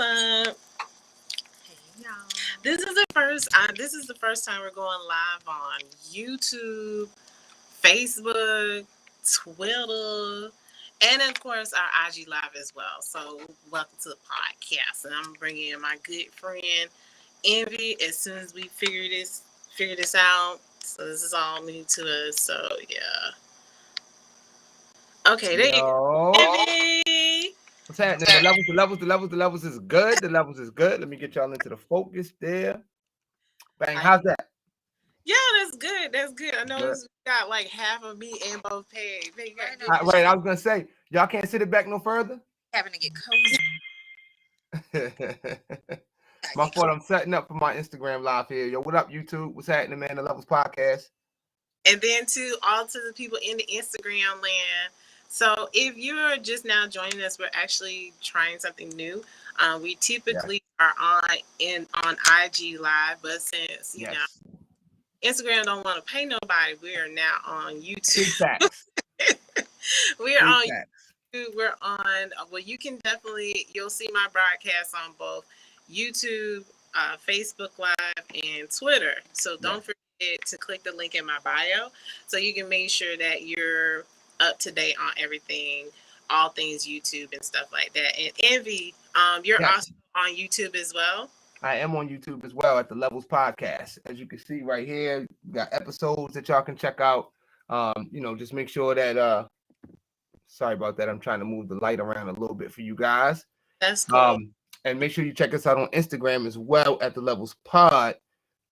up? Hey y'all. This is the first time we're going live on YouTube, Facebook, Twitter, and of course our IG live as well. So welcome to the podcast, and I'm bringing in my good friend Envy as soon as we figure this out. So this is all new to us. So yeah. Okay, there you go. Envy. What's happening? The levels is good. The levels is good. Let me get y'all into the focus there. Bang, how's that? Yeah, that's good. That's good. I know we got like half of me and both paid. Wait, I was gonna say, y'all can't sit it back no further. Having to get cozy. My fault. I'm setting up for my Instagram live here. Yo, what up, YouTube? What's happening, man? The Levels Podcast. And then to the people in the Instagram land. So if you're just now joining us, we're actually trying something new. We typically are on IG live, but since you know Instagram don't want to pay nobody, we are now on YouTube. We are on YouTube. We're on. Well, you'll see my broadcast on both YouTube, Facebook Live, and Twitter. So don't forget to click the link in my bio so you can make sure that you're up to date on everything, all things YouTube and stuff like that. And Envy, you're also on YouTube as well. I am on YouTube as well at the Levels Podcast. As you can see right here, we got episodes that y'all can check out. Just make sure that sorry about that. I'm trying to move the light around a little bit for you guys. That's cool. And make sure you check us out on Instagram as well at the Levels Pod.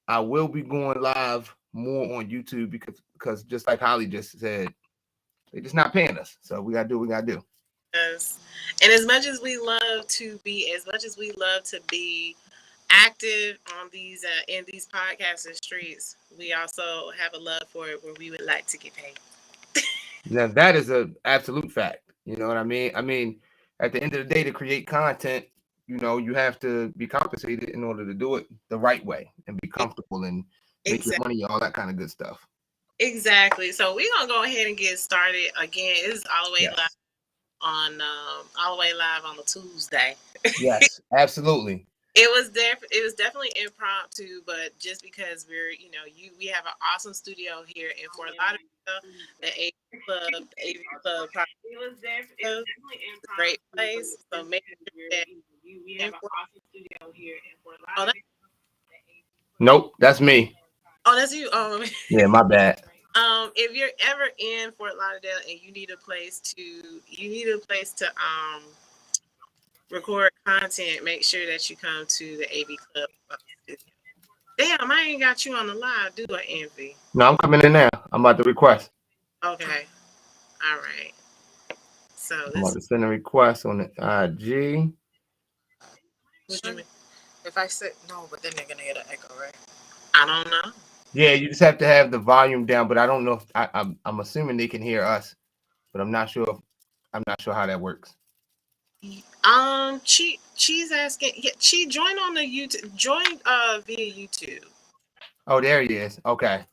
I will be going live more on YouTube because just like Holly just said, they're just not paying us. So we gotta do what we gotta do. Yes. And as much as we love to be active on these in these podcasting streets, we also have a love for it where we would like to get paid. Now that is an absolute fact. You know what I mean? I mean, at the end of the day, to create content, you have to be compensated in order to do it the right way and be comfortable and make your money, all that kind of good stuff. Exactly. So we're gonna go ahead and get started again. It's all the way live on the Tuesday. Yes, absolutely. It was definitely impromptu, but just because we have an awesome studio here in Fort Lauderdale, the AV Club. It was definitely a great place. So make sure that we have an awesome studio here in Fort Lauderdale. Nope, that's me. Oh, that's you. Yeah, my bad. If you're ever in Fort Lauderdale and you need a place to record content, make sure that you come to the AV Club. Damn, I ain't got you on the live, do I, Envy? No, I'm coming in now. I'm about to request. Okay. All right. So I'm about to send a request on the IG. What you mean? If I said no, but then they're gonna get an echo, right? I don't know. Yeah, you just have to have the volume down, but I don't know if I'm assuming they can hear us, but I'm not sure how that works. She's asking. Yeah, she joined on the YouTube. Joined via YouTube. Oh, there he is. Okay.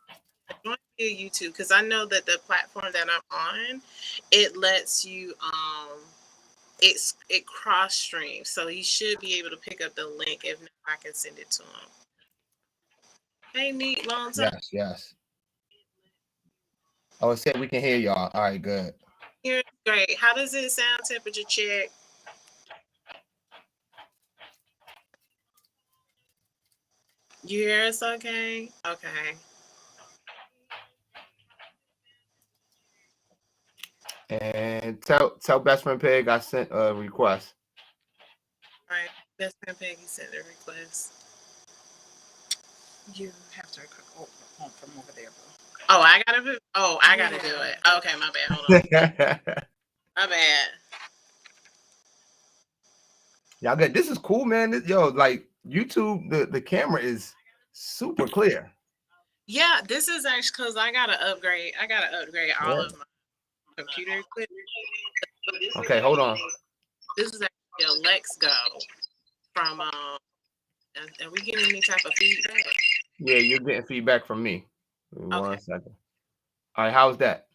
Join via YouTube because I know that the platform that I'm on, it lets you it cross streams, so he should be able to pick up the link. If not, I can send it to him. Hey, neat, long time. Yes. Oh, it said we can hear y'all. All right, good. Here, great. How does it sound? Temperature check. You hear us okay? Okay. And tell Best Friend Peg I sent a request. All right, Best Friend Peggy sent a request. You have to home from over there, bro. Oh, I gotta do it. Okay, my bad. Hold on. My bad. Y'all good. This is cool, man. Like YouTube, the camera is super clear. Yeah, this is actually because I gotta upgrade all of my computer equipment. Okay, hold on. This is actually a Lex Go from are we getting any type of feedback? Yeah, you're getting feedback from me. One second. All right, how's that?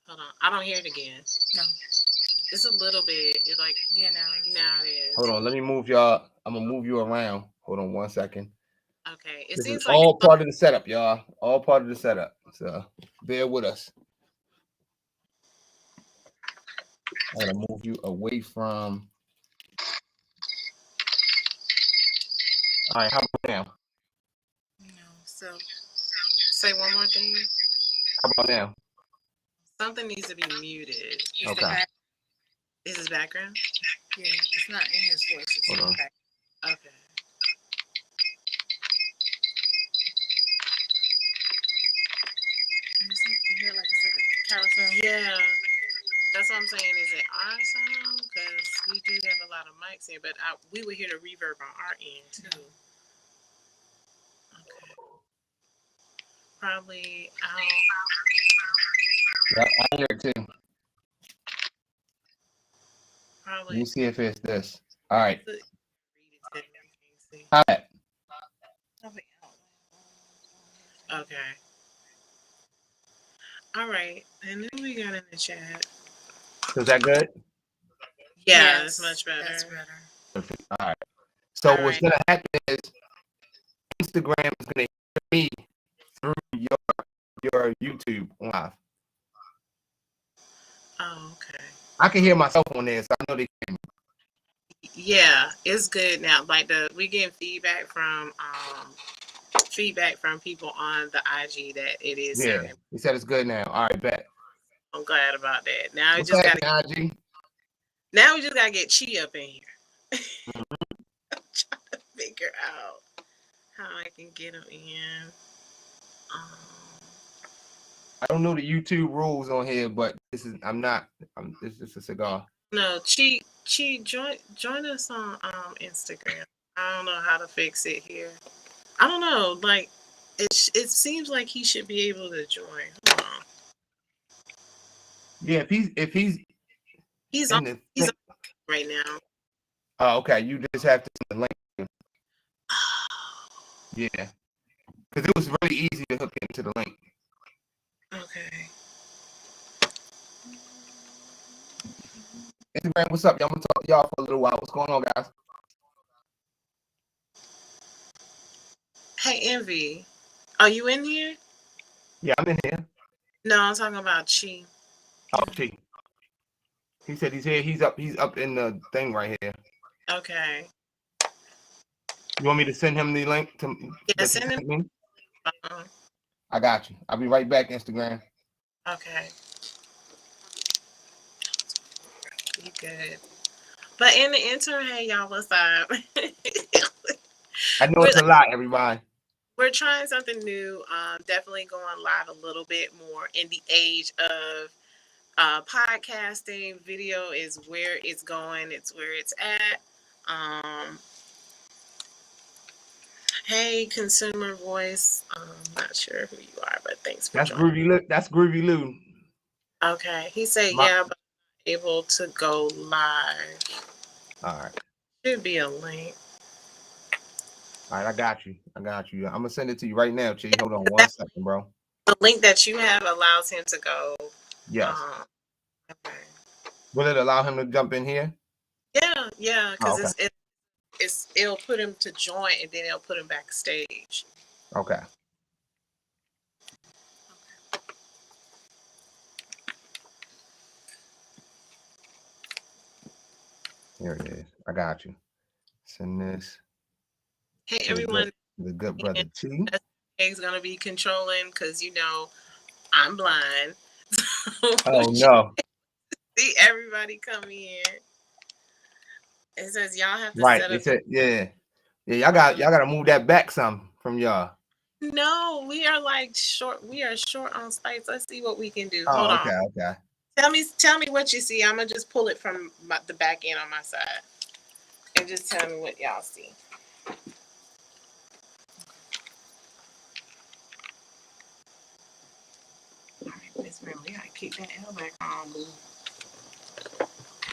Hold on. I don't hear it again. No. It's a little bit. It's like Yeah, now it is. Hold on, let me move y'all. I'm gonna move you around. Hold on 1 second. Okay. It This is seems like all part of the setup, y'all. All part of the setup. So bear with us. I'm gonna move you away from. All right, how about now? no. So say one more thing. How about now? Something needs to be muted. it's Okay. the back. Is his background? Yeah, it's not in his voice. It's Hold in on. the back. Okay. You hear like it's like a carousel. Yeah. That's what I'm saying. Is it our sound? Because we do have a lot of mics here, but we would hear the reverb on our end too. Okay. Probably out. Yeah, I hear it too. Let Probably. me see if it's this. All right. Read it to me. Can't see. All right. Okay. All right. And then we got in the chat. Is that good? Yeah, it's much better. That's better. Perfect. All right. So All what's right. gonna happen is Instagram is gonna hear me through your YouTube live. Oh, okay. I can hear myself on there, so I know they can. Yeah, it's good now. Like we getting feedback from people on the IG that it is Yeah, sounding. he said it's good now. All right, bet. I'm glad about that. Now we What's just happening, gotta IG? now we just gotta get Chi up in here. Mhm. I'm trying to figure out how I can get him in. I don't know the YouTube rules on here, but this is this is a cigar. No, Chi join us on Instagram. I don't know how to fix it here. I don't know. Like it seems like he should be able to join. Hold on. Yeah, if he's He's in on the he's thing. on right now. Oh, okay. You just have to send the link. Yeah, because it was really easy to hook into the link. Okay. Instagram, what's up? Y'all, I'm gonna talk to y'all for a little while. What's going on, guys? Hey Envy, are you in here? Yeah, I'm in here. No, I'm talking about Chi. Oh, gee. He said he's here. He's up in the thing right here. Okay. You want me to send him the link to Yeah, that you send him. sent me? Uh-uh. I got you. I'll be right back, Instagram. Okay. You good. But in the interim, hey y'all, what's up? I know it's a lot, everybody. We're trying something new. Definitely going live a little bit more in the age of podcasting. Video is where it's going. It's where it's at. Hey, consumer voice. Not sure who you are, but thanks for That's joining. Groovy Lou. That's Groovy Lou. Okay. He said, yeah, but able to go live. All right. Should be a link. All right, I got you. I'm gonna send it to you right now, Chi. Hold on 1 second, bro. The link that you have allows him to go. Yes. Okay. Will it allow him to jump in here? Yeah, because okay. it'll put him to join and then it'll put him backstage. Okay. Here it is. I got you. Send this. Hey everyone, the good brother T. He's gonna be controlling because I'm blind. Oh no! See everybody come in. It says y'all have to Right. set They up. said, yeah. Y'all gotta move that back some from y'all. No, we are like short. We are short on space. Let's see what we can do. Oh, Hold okay, on. okay. Tell me what you see. I'm gonna just pull it from the back end on my side, and just tell me what y'all see. All right, Miss Rim, we gotta keep that L back on, boo.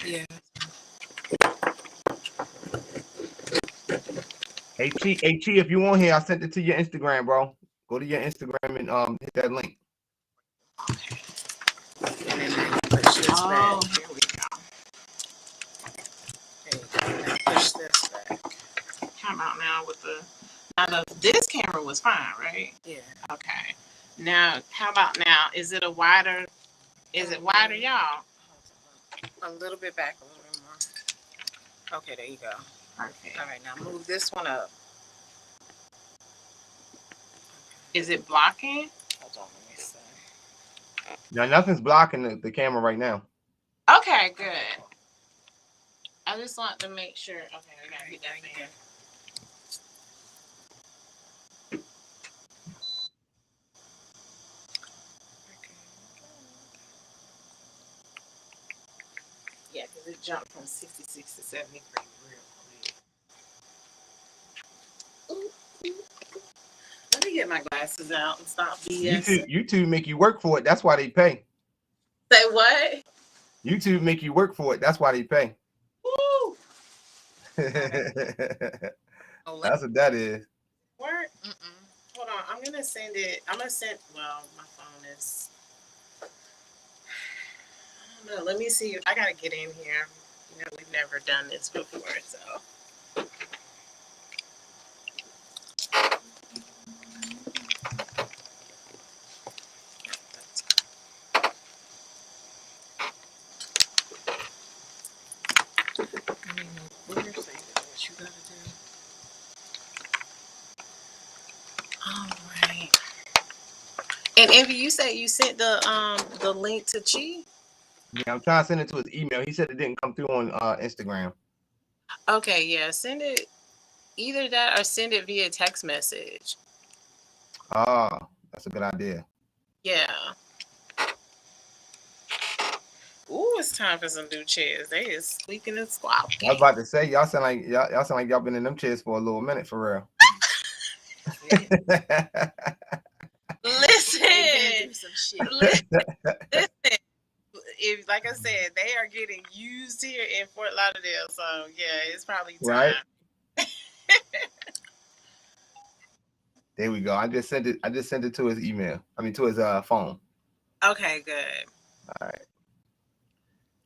Yeah. Hey Chi, if you want here, I sent it to your Instagram, bro. Go to your Instagram and hit that link. Okay. And then push this back. Here we go. around with the. Now, this camera was fine, right? Yeah. Okay. Now, how about now? Is it a wider? Is it wider, y'all? A little bit back, a little bit more. Okay, there you go. Perfect. All right, now move this one up. Is it blocking? Hold on, let me see. Now nothing's blocking the camera right now. Okay, good. I just want to make sure. Okay, I gotta get that fan. Yeah, because it jumped from 66 to 73 real quick. Let me get my glasses out and stop BS. YouTube make you work for it. That's why they pay. Say what? YouTube make you work for it. That's why they pay. Woo! That's what that is. Work? Hold on. I'm going to send it. I'm going to send. Well, my phone is. I don't know. Let me see. I got to get in here. You know, we've never done this before, so. What you gotta do? All right. And Envy, you said you sent the link to Chi? Yeah, I'm trying to send it to his email. He said it didn't come through on Instagram. Okay, yeah. Send it either that or send it via text message. Oh, that's a good idea. Yeah. Ooh, it's time for some new chairs. They is squeaking and squawking. I was about to say y'all sound like y'all been in them chairs for a little minute for real. Listen, Some shit. listen. If, like I said, they are getting used here in Fort Lauderdale, so yeah, it's probably time. Right. There we go. I just sent it to his email. I mean, to his phone. Okay, good. All right.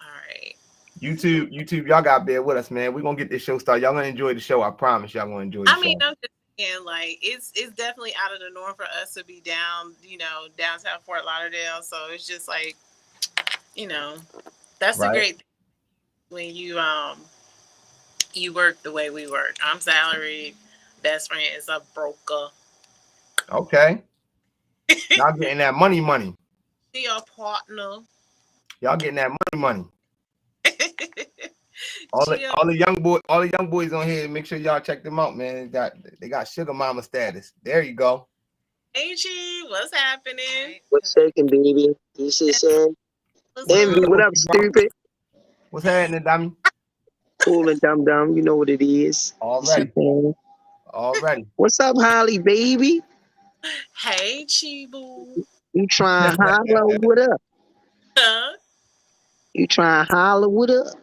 All right. YouTube, y'all got to bear with us, man. We're gonna get this show started. Y'all gonna enjoy the show. I promise y'all gonna enjoy the show. I mean, I'm just saying, like, it's definitely out of the norm for us to be down, downtown Fort Lauderdale. So it's just like, that's the great thing when you work the way we work. I'm salaried. Best friend is a broker. Okay. Y'all getting that money. She a partner. Y'all getting that money. All the young boys on here, make sure y'all check them out, man. They got sugar mama status. There you go. Hey Chi, what's happening? What's shaking, baby? You see, saying? Envy, what up, stupid? What's happening, dummy? Cool and dumb. You know what it is. Already. What's up, Holly, baby? Hey Chi boo. You trying to holler? What up? Huh? You trying to holler? What up?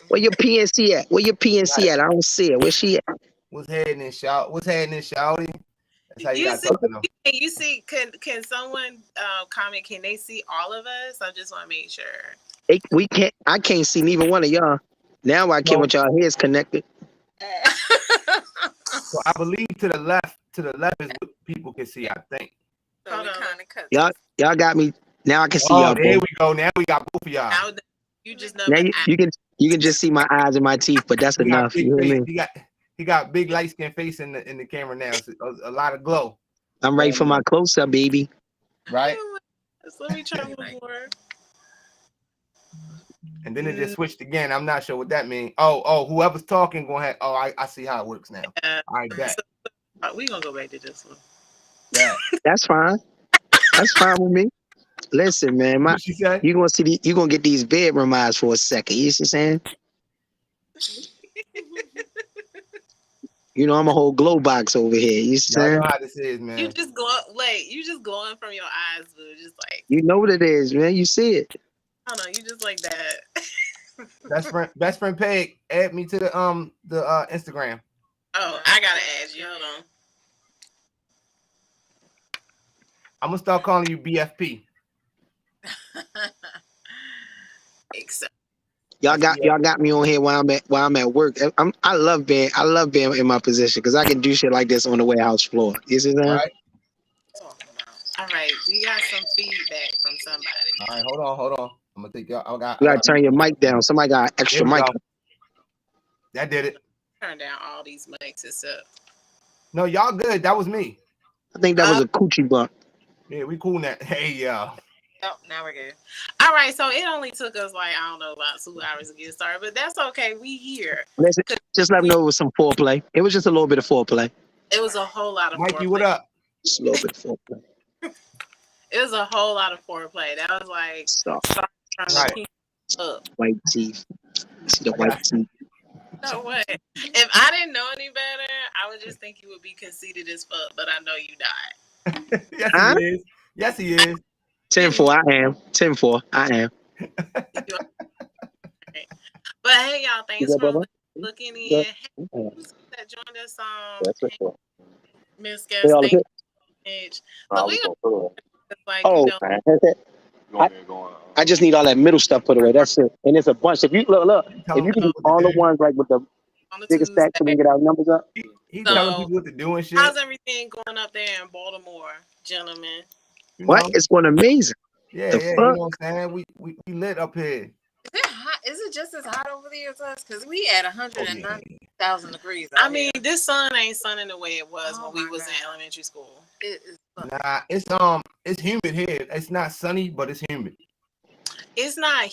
Where your PNC at? I don't see it. Where she at? What's happening, shouty? That's how you got Can talking. you see? Can someone comment? Can they see all of us? I just want to make sure. We can't. I can't see neither one of y'all. Now I can't. With y'all heads connected. So I believe to the left is what people can see. I think. So cut. Y'all got me. Now I can see y'all. There we go. Now we got both of y'all. Now you just know. Now you can just see my eyes and my teeth, but that's enough. You hear me? He got big light skin face in the camera now. So a lot of glow. I'm ready for my close up, baby. Right. Let me try one more. And then it just switched again. I'm not sure what that means. Oh, whoever's talking gonna have. Oh, I see how it works now. I bet. We gonna go back to this one. Yeah. That's fine. That's fine with me. Listen, man, What she say? you gonna get these bedroom eyes for a second. You see what I'm saying? You know I'm a whole glow box over here. You see what I'm saying? Know how this is, man. You just glowing from your eyes, boo. Just like you know what it is, man. You see it. I don't know. You just like that. Best friend Peg, add me to the Instagram. Oh, I gotta add you. Hold on. I'm gonna start calling you BFP. Except y'all got me on here while I'm at work. I love being in my position because I can do shit like this on the warehouse floor. You see that? Right. All right, we got some feedback from somebody. All right. Hold on. I'm gonna take y'all. You gotta turn your mic down. Somebody got extra mic. Go. That did it. Turn down all these mics except. No, y'all good. That was me. I think that was a coochie bump. Yeah, we cool now. Hey, Oh, now we're good. All right, so it only took us like I don't know about 2 hours to get started, but that's okay. We here. Just let them know it was some foreplay. It was just a little bit of foreplay. It was a whole lot of Mikey, foreplay. what up? Just a little bit of foreplay. It was a whole lot of foreplay. That was like Soft. trying to up. White teeth. See the white teeth. No way. If I didn't know any better, I would just think you would be conceited as fuck, but I know you died. Yes, he is. Yes, he is. 10-4, I am. 10-4, I am. But hey, y'all, thanks for looking in. Hey, that joined us Miss Guest. Thank you. But we like, I just need all that middle stuff put away. That's it. And it's a bunch. If you look, if you can do all the ones like with the biggest stack so we can get our numbers up. He's telling people what to do and shit. How's everything going up there in Baltimore, gentlemen? What? It's going amazing. Yeah, you know what I'm saying? We lit up here. Is it hot? Is it just as hot over there as us? Because we at 109,000 degrees. I mean, this sun ain't sunning the way it was when we was in elementary school. Nah, it's humid here. It's not sunny, but it's humid. It's not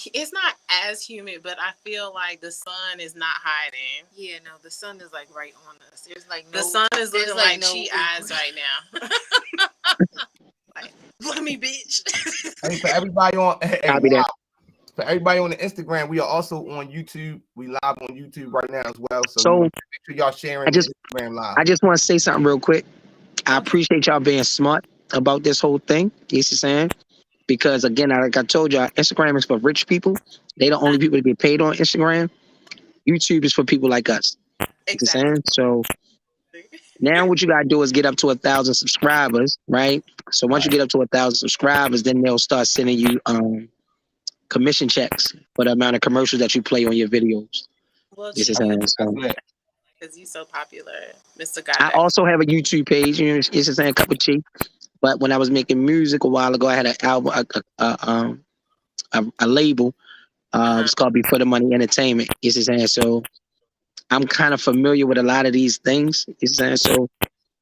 as humid, but I feel like the sun is not hiding. Yeah, no, the sun is like right on us. There's like the sun is looking like cheat eyes right now. Like, look at me, bitch. Hey, for everybody on for everybody on the Instagram, we are also on YouTube. We live on YouTube right now as well. So make sure y'all sharing the Instagram live. I just want to say something real quick. I appreciate y'all being smart about this whole thing. You see what I'm saying? Because again, like I told y'all, Instagram is for rich people. They the only people to get paid on Instagram. YouTube is for people like us. Exactly. You know what I'm saying? So now what you gotta do is get up to 1,000 subscribers, right? So once you get up to 1,000 subscribers, then they'll start sending you commission checks for the amount of commercials that you play on your videos. Well, you know what I'm saying? Because you're so popular, Mr. I also have a YouTube page, you know, it's just saying a cup of tea. But when I was making music a while ago, I had an album, a label. It's called Before the Money Entertainment. You know what I'm saying? So I'm kind of familiar with a lot of these things. You know what I'm saying? So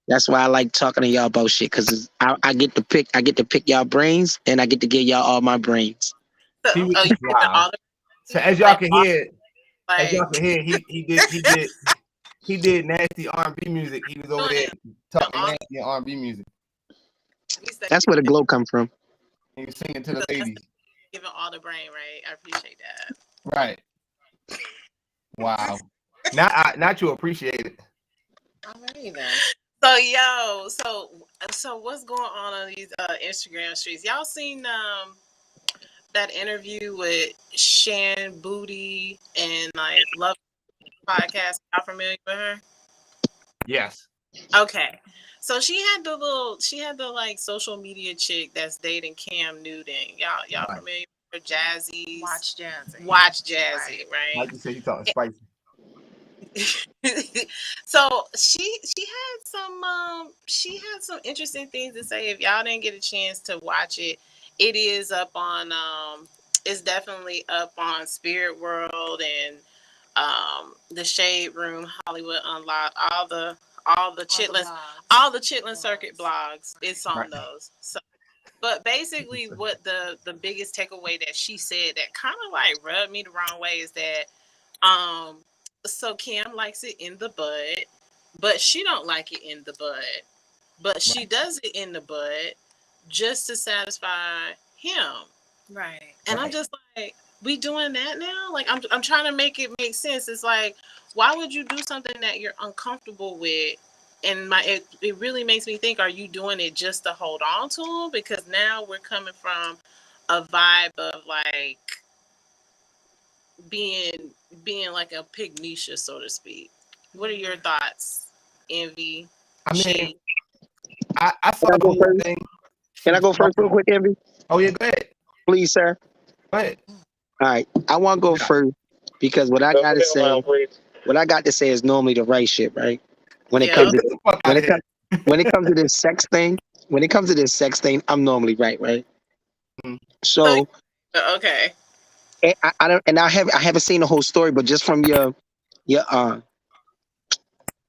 that's why I like talking to y'all about shit, because I get to pick y'all brains, and I get to give y'all all my brains. Wow. So as y'all can hear, he did nasty R&B music. He was over there talking nasty R&B music. That's where the glow come from. He was singing to the ladies. Giving all the brain, right? I appreciate that. Right. Wow. Not you appreciate it. Alrighty then. So what's going on these Instagram streets? Y'all seen that interview with Shan Booty and like Love Podcast? Y'all familiar with her? Yes. Okay. So she had the like social media chick that's dating Cam Newton. Y'all familiar with her? Jazzy. Watch Jazzy, right? Like you said, you talking spicy. So she had some interesting things to say. If y'all didn't get a chance to watch it, it is up on it's definitely up on Spirit World and the Shade Room, Hollywood Unlocked, all the Chitlin Circuit blogs. It's on those. So, but basically, what the biggest takeaway that she said that kind of like rubbed me the wrong way is that so Cam likes it in the bud, but she don't like it in the bud. But she does it in the bud just to satisfy him. Right. And I'm just like, we doing that now? Like I'm trying to make it make sense. It's like, why would you do something that you're uncomfortable with? And it really makes me think, are you doing it just to hold on to him? Because now we're coming from a vibe of like being like a pygnecia, so to speak. What are your thoughts, Envy? I mean, I saw the whole thing. Can I go first real quick, Envy? Oh yeah, go ahead. Please, sir. Go ahead. All right. I want to go first because what I got to say is normally the right shit, right? When it Yeah. comes to Get the fuck when out of it here. comes when it comes to this sex thing, I'm normally right, right? Mm. So So okay. I don't, and I haven't seen the whole story, but just from your how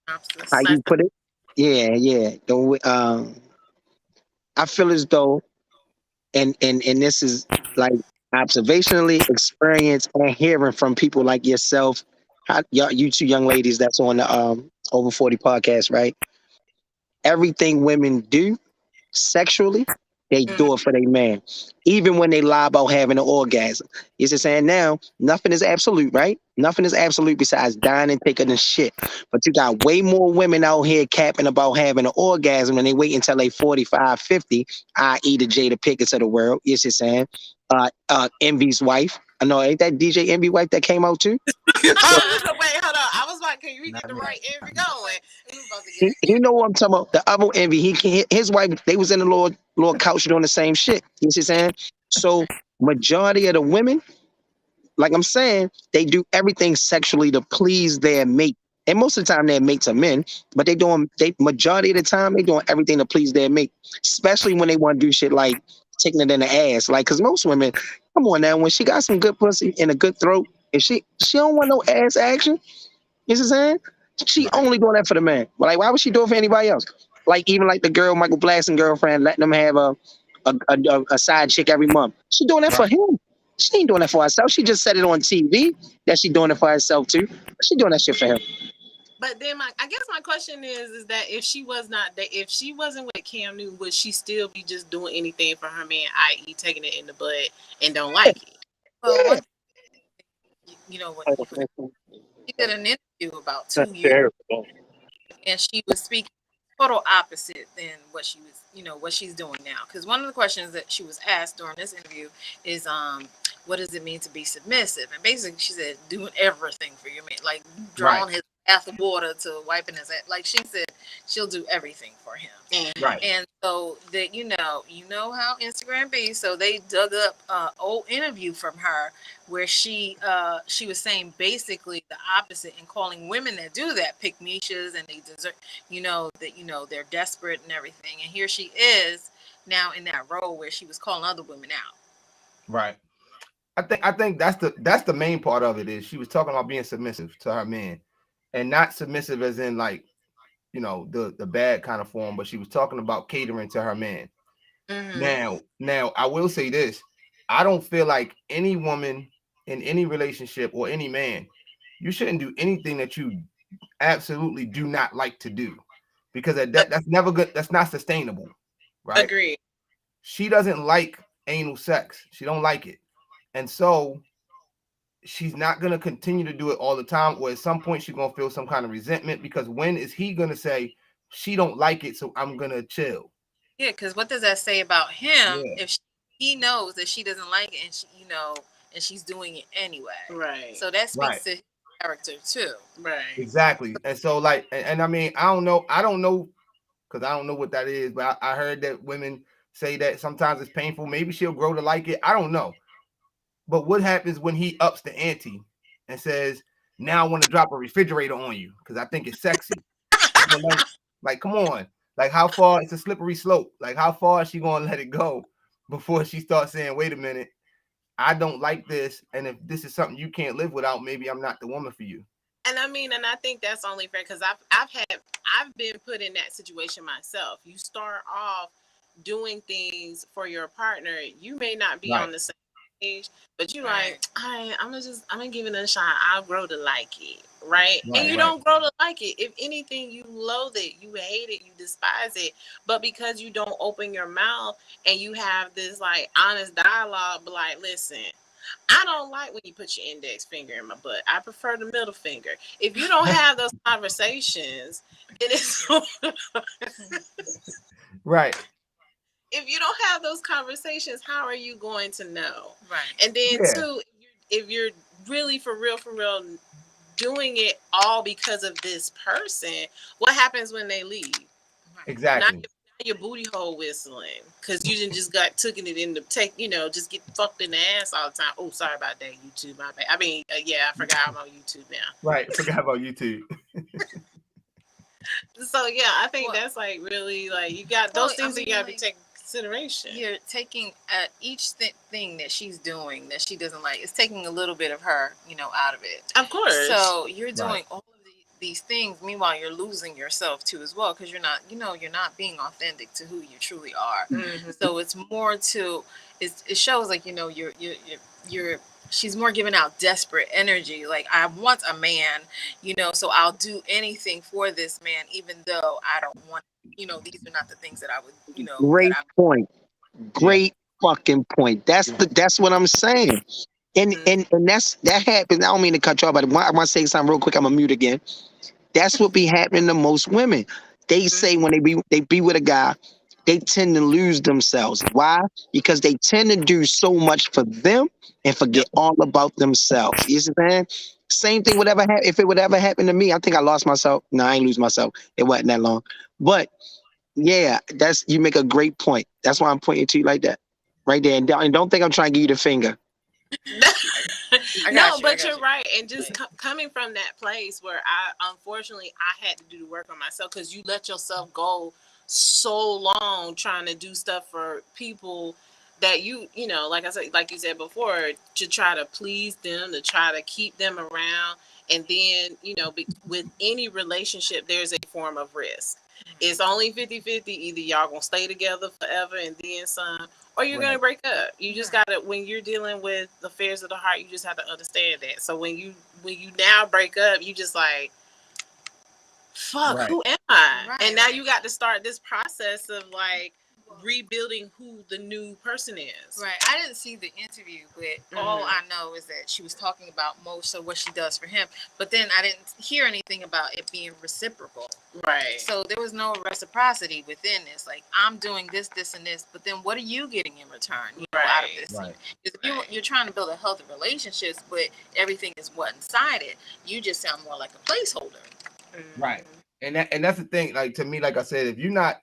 Synopsis. you put it, yeah. I feel as though, and this is like observationally experience and hearing from people like yourself, you two young ladies that's on the over 40 podcast, right? Everything women do sexually, they Mm. do it for their man. Even when they lie about having an orgasm. You see what I'm saying? Now, nothing is absolute, right? Nothing is absolute besides dying and taking a shit. But you got way more women out here capping about having an orgasm and they wait until they 45, 50, i.e. the Jada Pickett's of the world. You see what I'm saying? Envy's wife. I know, ain't that DJ Envy wife that came out too? So Wait, hold on. I was like, can we get Not the me. right envy going? We was about to get it. he know what I'm talking about. The other Envy, his wife, they was in the little couch doing the same shit. You see what I'm saying? So majority of the women, like I'm saying, they do everything sexually to please their mate. And most of the time their mates are men, but they majority of the time they doing everything to please their mate. Especially when they want to do shit like taking it in the ass. Like, cause most women, come on now, when she got some good pussy and a good throat, if she don't want no ass action, you know what I'm saying? She Right. only doing that for the man. But like, why would she do it for anybody else? Like even like the girl Michael Blackson girlfriend, letting them have a side chick every month. She doing that for Right. him. She ain't doing that for herself. She just said it on TV that she doing it for herself too. She doing that shit for him. But then I guess my question is that if she was not that if she wasn't with Cam Newton, would she still be just doing anything for her man, i.e. taking it in the butt and don't like it? Well, Yeah. one you know what you forgot. She did an interview about 2 years, and she was speaking total opposite than what she was, what she's doing now. Because one of the questions that she was asked during this interview is, what does it mean to be submissive? And basically, she said, doing everything for your man, like Right. drawing his bath of water to wiping his ass. Like she said, she'll do everything for him. Right. And so that how Instagram be. So they dug up old interview from her where she was saying basically the opposite and calling women that do that pick niches and they deserve, that they're desperate and everything. And here she is now in that role where she was calling other women out. Right. I think that's the main part of it is she was talking about being submissive to her man, and not submissive as in like the bad kind of form, but she was talking about catering to her man. Mm-hmm. Now I will say this: I don't feel like any woman in any relationship or any man, you shouldn't do anything that you absolutely do not like to do, because that's never good. That's not sustainable, right? Agreed. She doesn't like anal sex. She don't like it, and so she's not gonna continue to do it all the time. Or at some point, she's gonna feel some kind of resentment because when is he gonna say she don't like it, so I'm gonna chill? Yeah, because what does that say about him Yeah, if he knows that she doesn't like it and and she's doing it anyway? Right. So that right. speaks to his character too. Right. Exactly. And so like and I mean, I don't know because I don't know what that is, but I heard that women say that sometimes it's painful. Maybe she'll grow to like it. I don't know. But what happens when he ups the ante and says, now I want to drop a refrigerator on you because I think it's sexy? Well, like, come on. Like, how far? It's a slippery slope. Like, how far is she going to let it go before she starts saying, wait a minute, I don't like this. And if this is something you can't live without, maybe I'm not the woman for you. And I think that's only fair because I've been put in that situation myself. You start off doing things for your partner. You may not be Right. on the same page, but you Right. like, I'm gonna give it a shot. I'll grow to like it, right? And Right. you Right. don't grow to like it. If anything, you loathe it, you hate it, you despise it. But because you don't open your mouth and you have this like honest dialogue, but like, listen, I don't like when you put your index finger in my butt. I prefer the middle finger. If you don't have those conversations, then it's Right. if you don't have those conversations, how are you going to know? Right. And then Yeah. too, if you're really for real doing it all because of this person, what happens when they leave? Now Exactly. your booty hole whistling because you didn't just got taking it in the just get fucked in the ass all the time. Oh, sorry about that, YouTube. My bad. I mean, yeah, I forgot I'm on YouTube now. Right, forgot about YouTube. So yeah, I think that's like really like you got those things that you got to be taking consideration. You're taking each thing that she's doing that she doesn't like. It's taking a little bit of her, out of it. Of course. So you're doing all of these things. Meanwhile, you're losing yourself too as well because you're not, you're not being authentic to who you truly are. Mm-hmm. So it's more to it shows like you're she's more giving out desperate energy. Like I want a man, so I'll do anything for this man, even though I don't want. These are not the things that I would. Great point. Great fucking point. That's what I'm saying. And that happens. I don't mean to cut you off, but I want to say something real quick. I'm gonna mute again. That's what be happening to most women. They say when they be with a guy, they tend to lose themselves. Why? Because they tend to do so much for them and forget all about themselves. You see what I'm saying? Same thing would ever happen if it would ever happen to me. I think I lost myself. No, I ain't lose myself. It wasn't that long. But yeah, you make a great point. That's why I'm pointing to you like that. Right there. And don't think I'm trying to give you the finger. No, but you're right. And just coming from that place where unfortunately I had to do the work on myself because you let yourself go so long trying to do stuff for people that like I said, like you said before, to try to please them, to try to keep them around. And then, with any relationship, there's a form of risk. It's only 50-50. Either y'all gonna stay together forever and then some, or you're gonna break up. You just gotta, when you're dealing with the affairs of the heart, you just have to understand that. So when you now break up, you just like, fuck, who am I? And now you got to start this process of like rebuilding who the new person is. Right. I didn't see the interview, but all I know is that she was talking about most of what she does for him. But then I didn't hear anything about it being reciprocal. Right. So there was no reciprocity within this. Like, I'm doing this, this, and this, but then what are you getting in return out of this? Right. Because if you're trying to build a healthy relationships, but everything is what inside it, you just sound more like a placeholder. Right. And that's the thing. Like, to me, like I said, if you're not,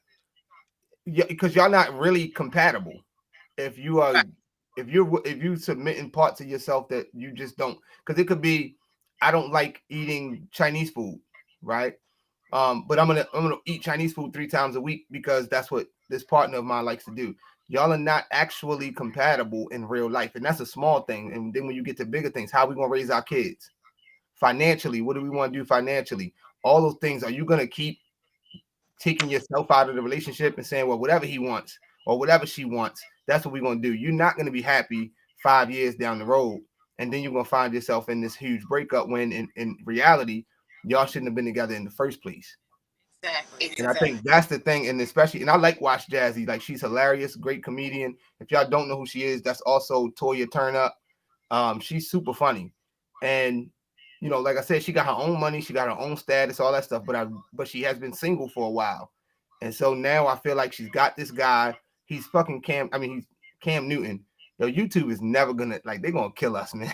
because y'all not really compatible. If you are, if you submitting parts of yourself that you just don't, because it could be, I don't like eating Chinese food, right? But I'm gonna eat Chinese food 3 times a week because that's what this partner of mine likes to do. Y'all are not actually compatible in real life, and that's a small thing. And then when you get to bigger things, how are we gonna raise our kids financially? What do we want to do financially? All those things. Are you gonna keep taking yourself out of the relationship and saying, well, whatever he wants or whatever she wants, that's what we're going to do? You're not going to be happy 5 years down the road. And then you're going to find yourself in this huge breakup when in reality, y'all shouldn't have been together in the first place. Exactly. And I think that's the thing. And especially, and I like Watch Jazzy. Like, she's hilarious, great comedian. If y'all don't know who she is, that's also Toya Turnup. She's super funny. And like I said, she got her own money, she got her own status, all that stuff. But she has been single for a while, and so now I feel like she's got this guy. He's fucking Cam. I mean, he's Cam Newton. Yo, YouTube is never gonna they're gonna kill us, man.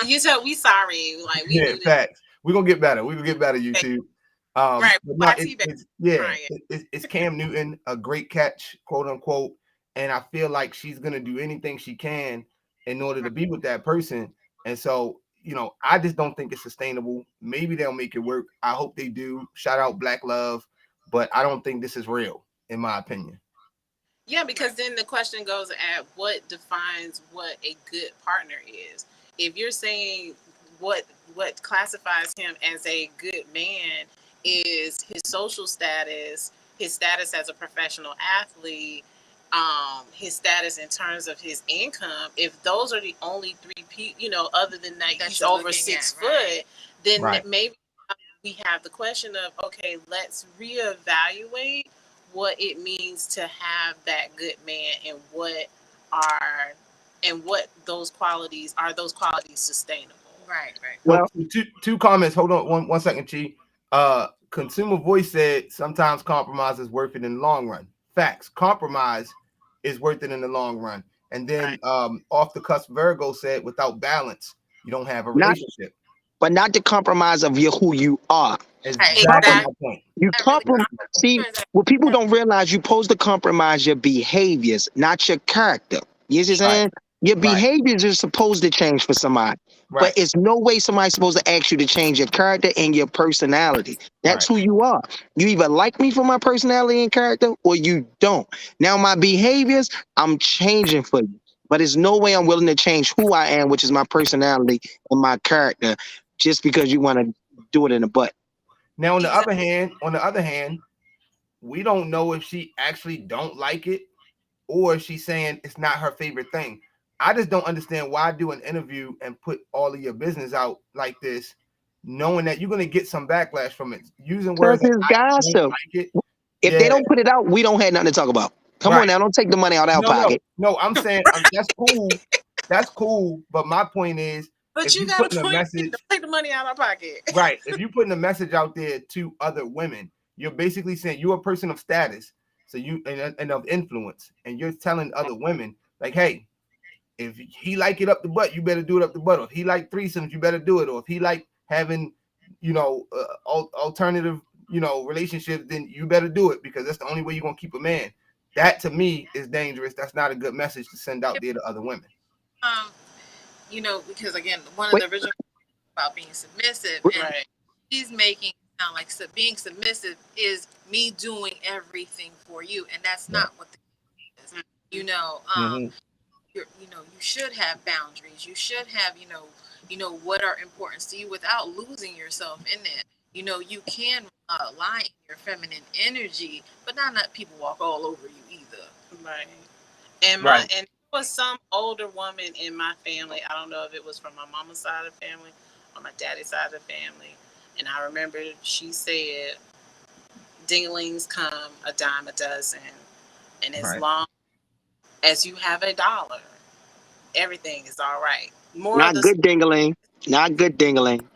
You said we sorry, like we facts. We're gonna get better. We're gonna get better, YouTube. Right. But it's Cam Newton, a great catch, quote unquote. And I feel like she's gonna do anything she can in order to be with that person. And so, I just don't think it's sustainable. Maybe they'll make it work. I hope they do. Shout out Black Love, but I don't think this is real, in my opinion. Yeah, because then the question goes at what defines what a good partner is. If you're saying what classifies him as a good man is his social status, his status as a professional athlete, his status in terms of his income, if those are the only 3 people, other than that he's over 6 foot, then maybe we have the question of, okay, let's reevaluate what it means to have that good man and what those qualities are. Those qualities sustainable? Right. Well, two comments. Hold on one second, Chi. Consumer Voice said sometimes compromise is worth it in the long run. Facts. Compromise is worth it in the long run. And then off the cusp, Virgo said without balance, you don't have a relationship. But not the compromise of who you are. Exactly my point. You Not really. compromise. See, what people don't realize, you're supposed to compromise your behaviors, not your character. You see what I'm Right. saying? Your Right. behaviors are supposed to change for somebody. But Right. it's no way somebody's supposed to ask you to change your character and your personality. That's who you are. You either like me for my personality and character or you don't. Now, my behaviors, I'm changing for you. But there's no way I'm willing to change who I am, which is my personality and my character, just because you want to do it in the butt. Now, on the other hand, we don't know if she actually don't like it or she's saying it's not her favorite thing. I just don't understand why do an interview and put all of your business out like this, knowing that you're gonna get some backlash from it. Using Because words like it's I don't gossip. like it. If they Yeah, don't put it out, we don't have nothing to talk about. Come on right. now, don't take the money out of our pocket. No. I'm saying that's cool. That's cool. But my point is, But if you you got putting to a point message, to take the money out of our pocket. right? If you putting a message out there to other women, you're basically saying you're a person of status, so you and of influence, and you're telling other women like, hey, if he like it up the butt, you better do it up the butt. Or if he like threesomes, you better do it. Or if he like having, alternative, relationships, then you better do it because that's the only way you're gonna keep a man. That to me is dangerous. That's not a good message to send out there to other women. Because again, one of Wait, the original about being submissive, and Right. she's making it sound like being submissive is me doing everything for you, and that's not what the is. You know, Mm-hmm. you should have boundaries. You should have, what are important to you without losing yourself in it. You can lie in your feminine energy, but not let people walk all over you either. Right. And Right. there was some older woman in my family. I don't know if it was from my mama's side of the family or my daddy's side of the family. And I remember she said, "Dinglings come a dime a dozen, and as Right. long as you have $1, everything is all right." More of not the good dingling. Not good dingling.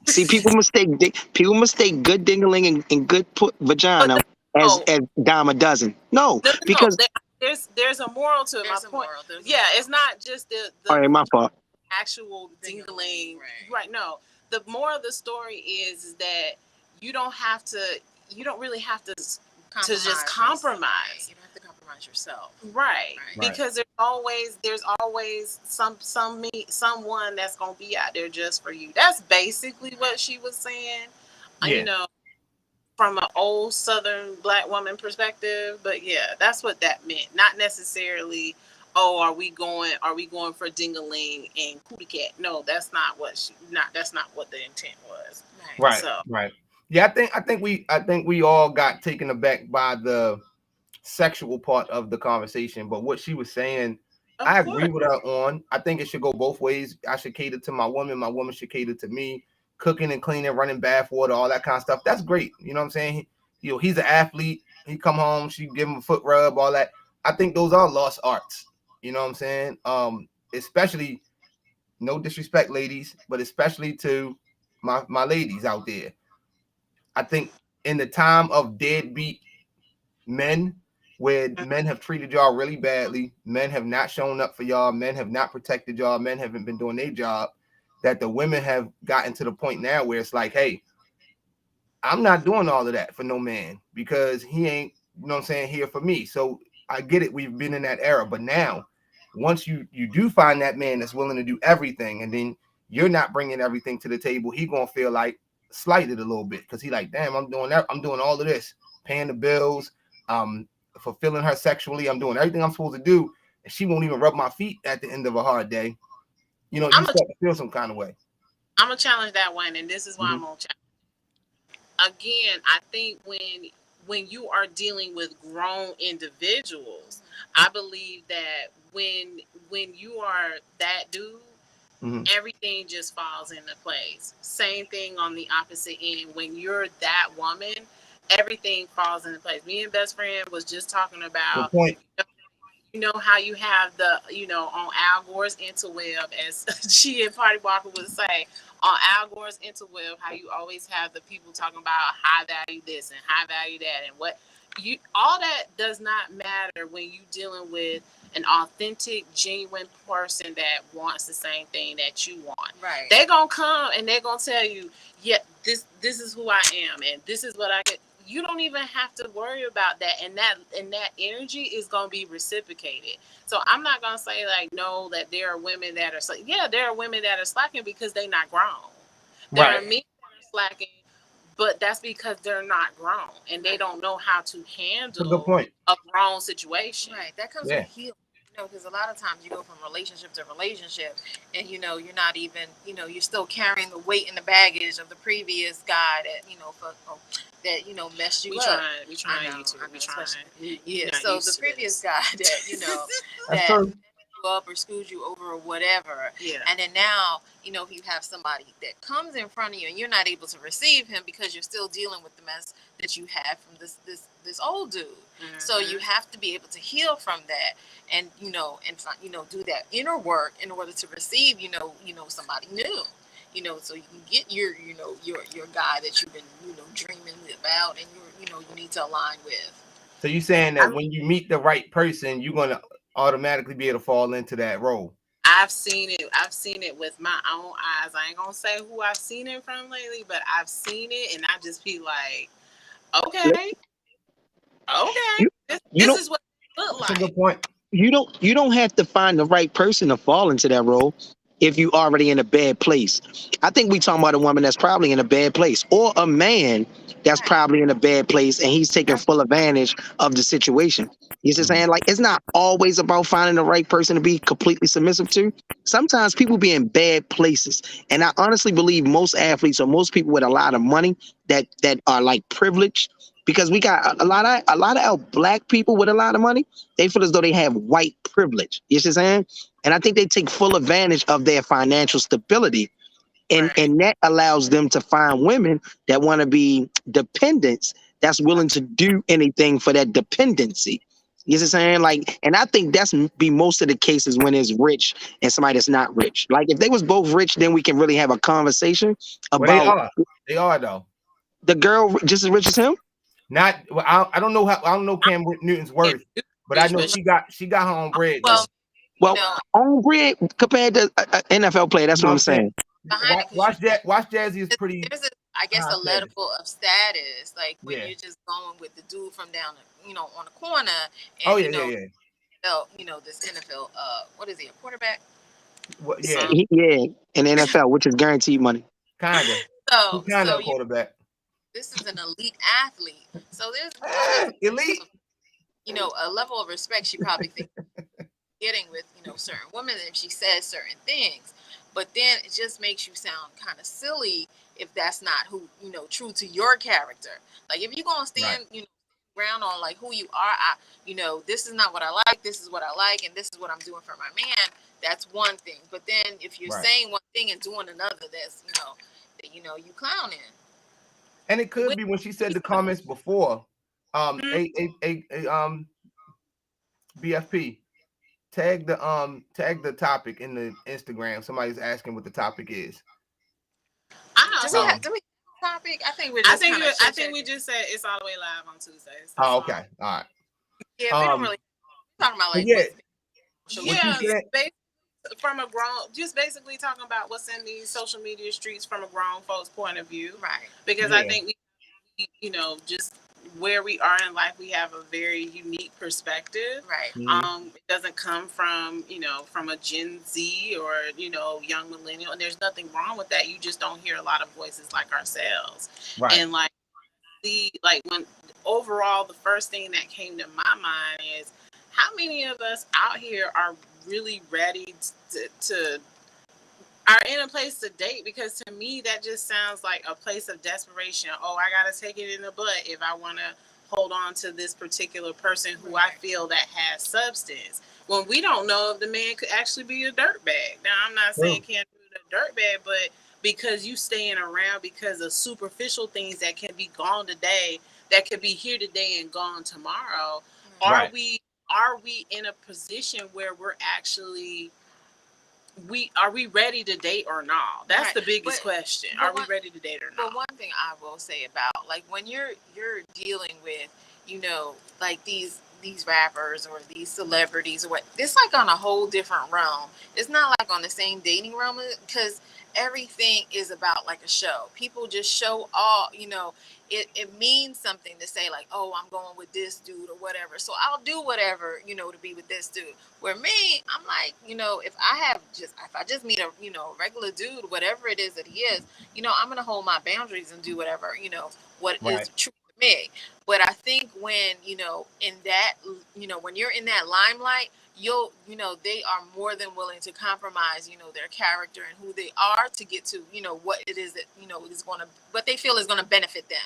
See, people mistake good dingling and good but vagina as no, dime a dozen. No, no. because There's a moral to it. There's My a point. moral. There's Yeah, it's not just the all right, my fault. actual dingling. Right. No, the moral of the story is that you don't have to. You don't really have to just compromise. You don't have to compromise yourself. Right. Right. Because there's always someone that's gonna be out there just for you. That's basically what she was saying. Yeah. From an old Southern black woman perspective. But yeah, that's what that meant. Not necessarily, oh, are we going for dingaling and cootie cat? No, that's not what the intent was. Right. So Right. Yeah, I think we all got taken aback by the sexual part of the conversation, but what she was saying, of I course. agree with her on. I think it should go both ways. I should cater to my woman should cater to me. Cooking and cleaning, running bath water, all that kind of stuff. That's great. You know what I'm saying? He's an athlete. He come home, she give him a foot rub, all that. I think those are lost arts. You know what I'm saying? Especially, no disrespect, ladies, but especially to my ladies out there. I think in the time of deadbeat men, where men have treated y'all really badly, men have not shown up for y'all, men have not protected y'all, men haven't been doing their job, that the women have gotten to the point now where it's like, hey, I'm not doing all of that for no man because he ain't, here for me. So I get it. We've been in that era, but now once you do find that man that's willing to do everything, and then you're not bringing everything to the table, he gonna feel like slighted a little bit because he like, damn, I'm doing that. I'm doing all of this, paying the bills, fulfilling her sexually. I'm doing everything I'm supposed to do, and she won't even rub my feet at the end of a hard day. You I'm start to feel some kind of way. I'm gonna challenge that one, and this is why I'm gonna challenge. Again, I think when you are dealing with grown individuals, I believe that when you are that dude, everything just falls into place. Same thing on the opposite end. When you're that woman, everything falls into place. Me and best friend was just talking Good about point. You know how you have the, on Al Gore's interweb, as she and Party Walker would say, on Al Gore's interweb, how you always have the people talking about high value this and high value that, and what all that does not matter when you dealing with an authentic, genuine person that wants the same thing that you want. Right. They're gonna come and they're gonna tell you, yeah, this is who I am, and this is what I get. You don't even have to worry about that, and that energy is going to be reciprocated. So I'm not going to say like no, that there are women that are there are women that are slacking because they're not grown. There are men that are slacking, but that's because they're not grown and they don't know how to That's a good handle point. a grown situation. Right. That comes with healing. Because a lot of times you go from relationship to relationship, and you're not even, you're still carrying the weight and the baggage of the previous guy that that messed you up. We trying. Yeah. So the previous guy that That's that true. you up or screwed you over or whatever. Yeah. And then now, you have somebody that comes in front of you and you're not able to receive him because you're still dealing with the mess that you had from this old dude. Mm-hmm. So you have to be able to heal from that and do that inner work in order to receive, somebody new. So you can get your guy that you've been, dreaming about and you need to align with. So you're saying that when you meet the right person, you're gonna automatically be able to fall into that role. I've seen it with my own eyes. I ain't gonna say who I've seen it from lately, but I've seen it, and I just be like, okay, this is what it look like. That's a good point. You don't have to find the right person to fall into that role if you already in a bad place. I think we talking about a woman that's probably in a bad place, or a man that's probably in a bad place and he's taking full advantage of the situation. You see what I'm saying? Like, it's not always about finding the right person to be completely submissive to. Sometimes people be in bad places. And I honestly believe most athletes or most people with a lot of money that are like privileged, because we got a lot of our black people with a lot of money, they feel as though they have white privilege. You see what I'm saying? And I think they take full advantage of their financial stability. And that allows them to find women that want to be dependents, that's willing to do anything for that dependency. You see what I'm saying? Like, and I think that's be most of the cases when it's rich and somebody that's not rich. Like, if they was both rich, then we can really have a conversation about they are though. The girl just as rich as him? Not, well, I don't know I don't know Cam Newton's worth, but I know she got her own bread. Well, own bread compared to an NFL player. That's what I'm saying. Watch Jazzy is pretty. There's a level of status, like when you're just going with the dude from down, on the corner. And, this NFL, what is he, a quarterback? In NFL, which is guaranteed money. Kinda. So a quarterback. This is an elite athlete. So there's elite. A level of respect she probably thinks getting with certain women if she says certain things. But then it just makes you sound kind of silly if that's not who true to your character. Like, if you're gonna stand ground on like who you are, this is not what I like, this is what I like, and this is what I'm doing for my man. That's one thing. But then if you're saying one thing and doing another, that's you clowning. And it could be when she said the comments before, BFP. Tag the topic in the Instagram. Somebody's asking what the topic is. Do we topic? I think we just said it's all the way live on Tuesdays. Okay, all right. Yeah, we don't really talking about like from a grown, just basically talking about what's in these social media streets from a grown folks' point of view, right? Because I think we, just where we are in life, we have a very unique perspective. Right. It doesn't come from, from a Gen Z or, young millennial. And there's nothing wrong with that. You just don't hear a lot of voices like ourselves. Right. And when overall, the first thing that came to my mind is how many of us out here are really ready to are in a place to date? Because to me, that just sounds like a place of desperation. Oh, I got to take it in the butt if I want to hold on to this particular person who I feel that has substance. When we don't know if the man could actually be a dirtbag. Now, I'm not saying can't do the dirtbag, but because you staying around because of superficial things that can be gone today, that could be here today and gone tomorrow. Are are we in a position where we're actually are we ready to date or not? That's Right. the biggest question. Are we ready to date or not? But one thing I will say about, like, when you're dealing with, like these rappers or these celebrities or what, it's like on a whole different realm. It's not like on the same dating realm, because everything is about like a show. People just show all, it means something to say, like, oh, I'm going with this dude or whatever, so I'll do whatever, to be with this dude. Where me, I'm like, if I just meet a, regular dude, whatever it is that he is, I'm gonna hold my boundaries and do whatever, what Right. is true for me. But I think when, in that, when you're in that limelight, they are more than willing to compromise, their character and who they are to get to, what it is that, what they feel is gonna benefit them.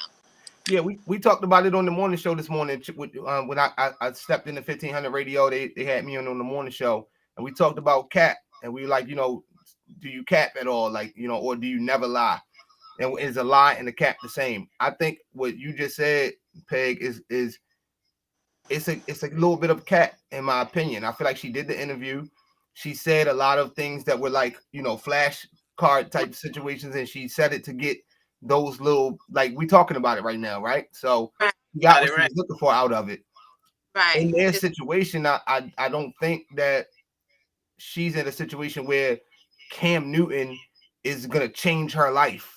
Yeah, we talked about it on the morning show this morning. When I stepped in the 1500 radio, they had me on the morning show, and we talked about cap, and we were like, do you cap at all, like, or do you never lie? And is a lie and a cap the same? I think what you just said, Peg, is it's a little bit of cap, in my opinion. I feel like she did the interview. She said a lot of things that were like, flash card type situations, and she said it to get those little, like, we talking about it right now, right? So you got what she was looking for out of it. Right. In their situation, I don't think that she's in a situation where Cam Newton is gonna change her life.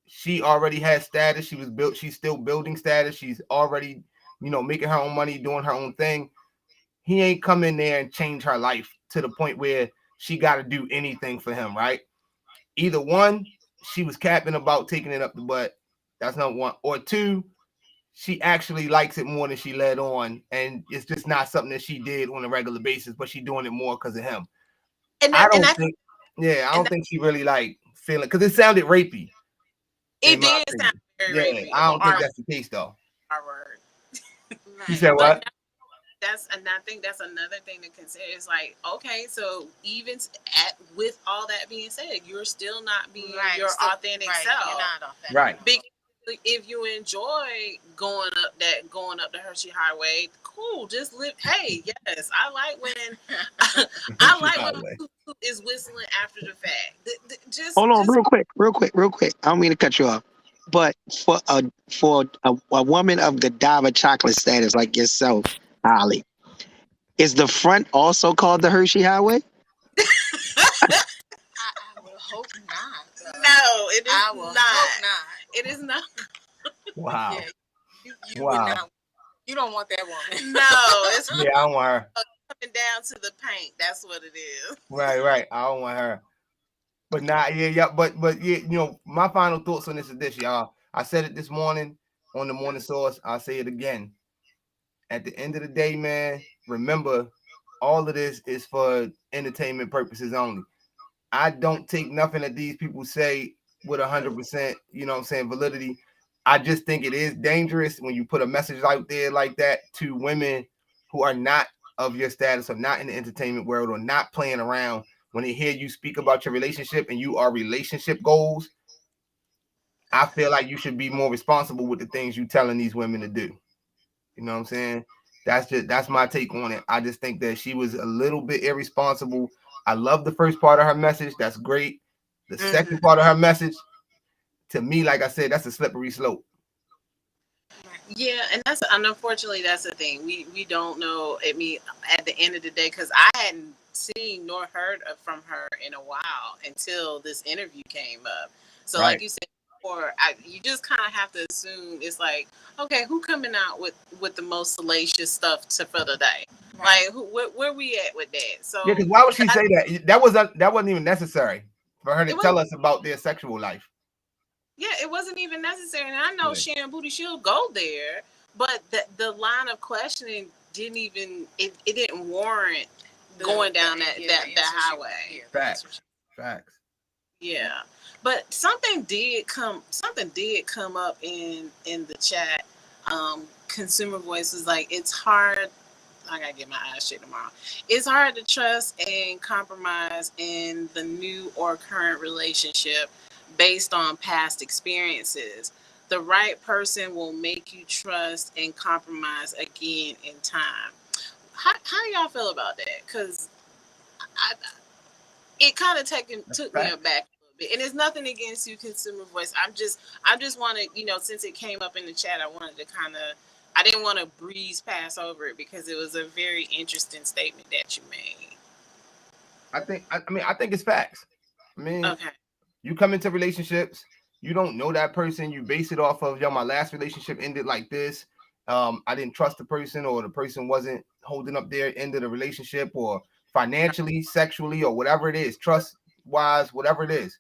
She already has status. She's still building status. She's already, making her own money, doing her own thing. He ain't come in there and change her life to the point where she got to do anything for him, right? Either one, she was capping about taking it up the butt. That's not one. Or two, she actually likes it more than she led on, and it's just not something that she did on a regular basis, but she's doing it more because of him. I don't think she really like feeling, because it sounded rapey. It did sound very rapey. I don't think that's the case though. Our word. You said what? And I think that's another thing to consider. Is like, okay, so even with all that being said, you're still not being your authentic self. You're not authentic. Right. Because if you enjoy going up the Hershey Highway, cool. Just live. Hey, yes, I like when Bluetooth is whistling after the fact. Just hold on, real quick. I don't mean to cut you off, but for a woman of Godiva chocolate status like yourself, Holly, is the front also called the Hershey Highway? I would hope not. No, it is I will not. hope not. It is not. Wow. Yeah, you would not. You don't want that woman. No, it's I don't want her. Coming down to the paint. That's what it is. Right. I don't want her. But my final thoughts on this is this, y'all. I said it this morning on the morning source. I'll say it again. At the end of the day, man, remember, all of this is for entertainment purposes only. I don't take nothing that these people say with 100%, validity. I just think it is dangerous when you put a message out there like that to women who are not of your status, or not in the entertainment world, or not playing around. When they hear you speak about your relationship and you are relationship goals, I feel like you should be more responsible with the things you telling these women to do. You know what I'm saying? That's my take on it. I just think that she was a little bit irresponsible. I love the first part of her message. That's great. The second part of her message, to me, like I said, that's a slippery slope. Yeah, and unfortunately that's the thing. We don't know. I mean, at the end of the day, because I hadn't seen nor heard from her in a while until this interview came up. So, like you said before, you just kind of have to assume it's like, okay, who coming out with the most salacious stuff for the day? Right. Like, where we at with that? So yeah, because why would she say that? That wasn't even necessary for her to tell us about their sexual life. Yeah, it wasn't even necessary. And I know Sharon Booty, she'll go there, but the line of questioning didn't warrant going down that highway. Facts. Yeah. But something did come up in the chat. Consumer Voice was like, it's hard. I gotta get my eyes checked tomorrow. It's hard to trust and compromise in the new or current relationship based on past experiences. The right person will make you trust and compromise again in time. how do y'all feel about that? Because it kind of took me aback a little bit, and it's nothing against you, Consumer Voice. I just want to, since it came up in the chat, I wanted to I didn't want to breeze past over it because it was a very interesting statement that you made. I think it's facts. I mean, Okay. you come into relationships, you don't know that person, you base it off of, yo, my last relationship ended like this. I didn't trust the person, or the person wasn't holding up their end of the relationship, or financially, sexually, or whatever it is, trust wise, whatever it is.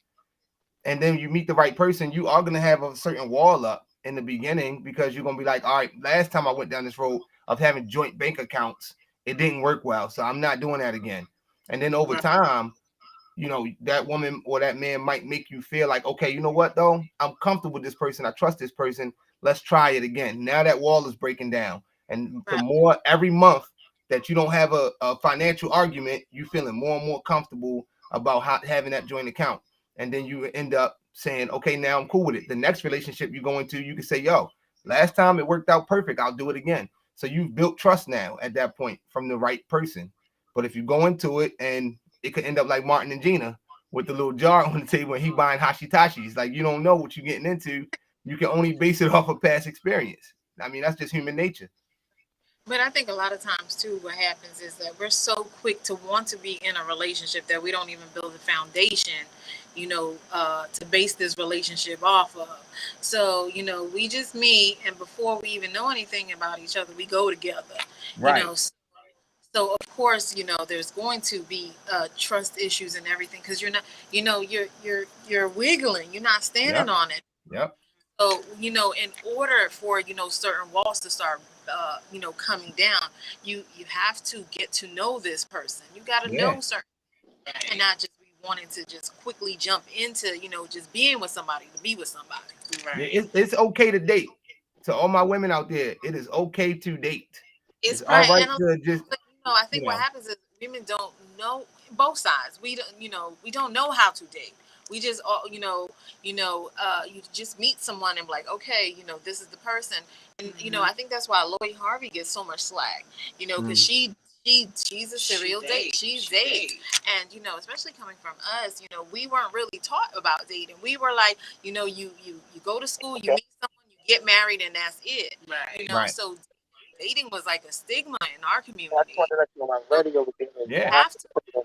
And then you meet the right person, you are going to have a certain wall up in the beginning, because you're going to be like, all right, last time I went down this road of having joint bank accounts, it didn't work well, so I'm not doing that again. And then over time, that woman or that man might make you feel like, okay, you know what, though? I'm comfortable with this person. I trust this person. Let's try it again. Now that wall is breaking down. And the more every month that you don't have a financial argument, you feeling more and more comfortable about having that joint account. And then you end up saying, okay, now I'm cool with it. The next relationship you go into, you can say, yo, last time it worked out perfect. I'll do it again. So you've built trust now at that point from the right person. But if you go into it and it could end up like Martin and Gina with the little jar on the table and he buying Hashitashis, like, you don't know what you're getting into. You can only base it off of past experience. I mean, that's just human nature. But I think a lot of times too, what happens is that we're so quick to want to be in a relationship that we don't even build a foundation, to base this relationship off of. So, we just meet, and before we even know anything about each other, we go together. Right. So of course, there's going to be trust issues and everything, because you're not, you're wiggling, you're not standing on it. Yep. So, in order for, certain walls to start, coming down, you have to get to know this person. You got to know certain, and not just be wanting to just quickly jump into, just being with somebody to be with somebody. Right. It's okay to date. To all my women out there, it is okay to date. It's all right to just. But, I think what happens is women don't know both sides. We don't, we don't know how to date. We just, you just meet someone and be like, okay, this is the person. And, I think that's why Lori Harvey gets so much slack, because she's a serial date. She's dating. And, especially coming from us, we weren't really taught about dating. We were like, you go to school, you meet someone, you get married, and that's it. Right. So dating was like a stigma in our community. Yeah. You have to learn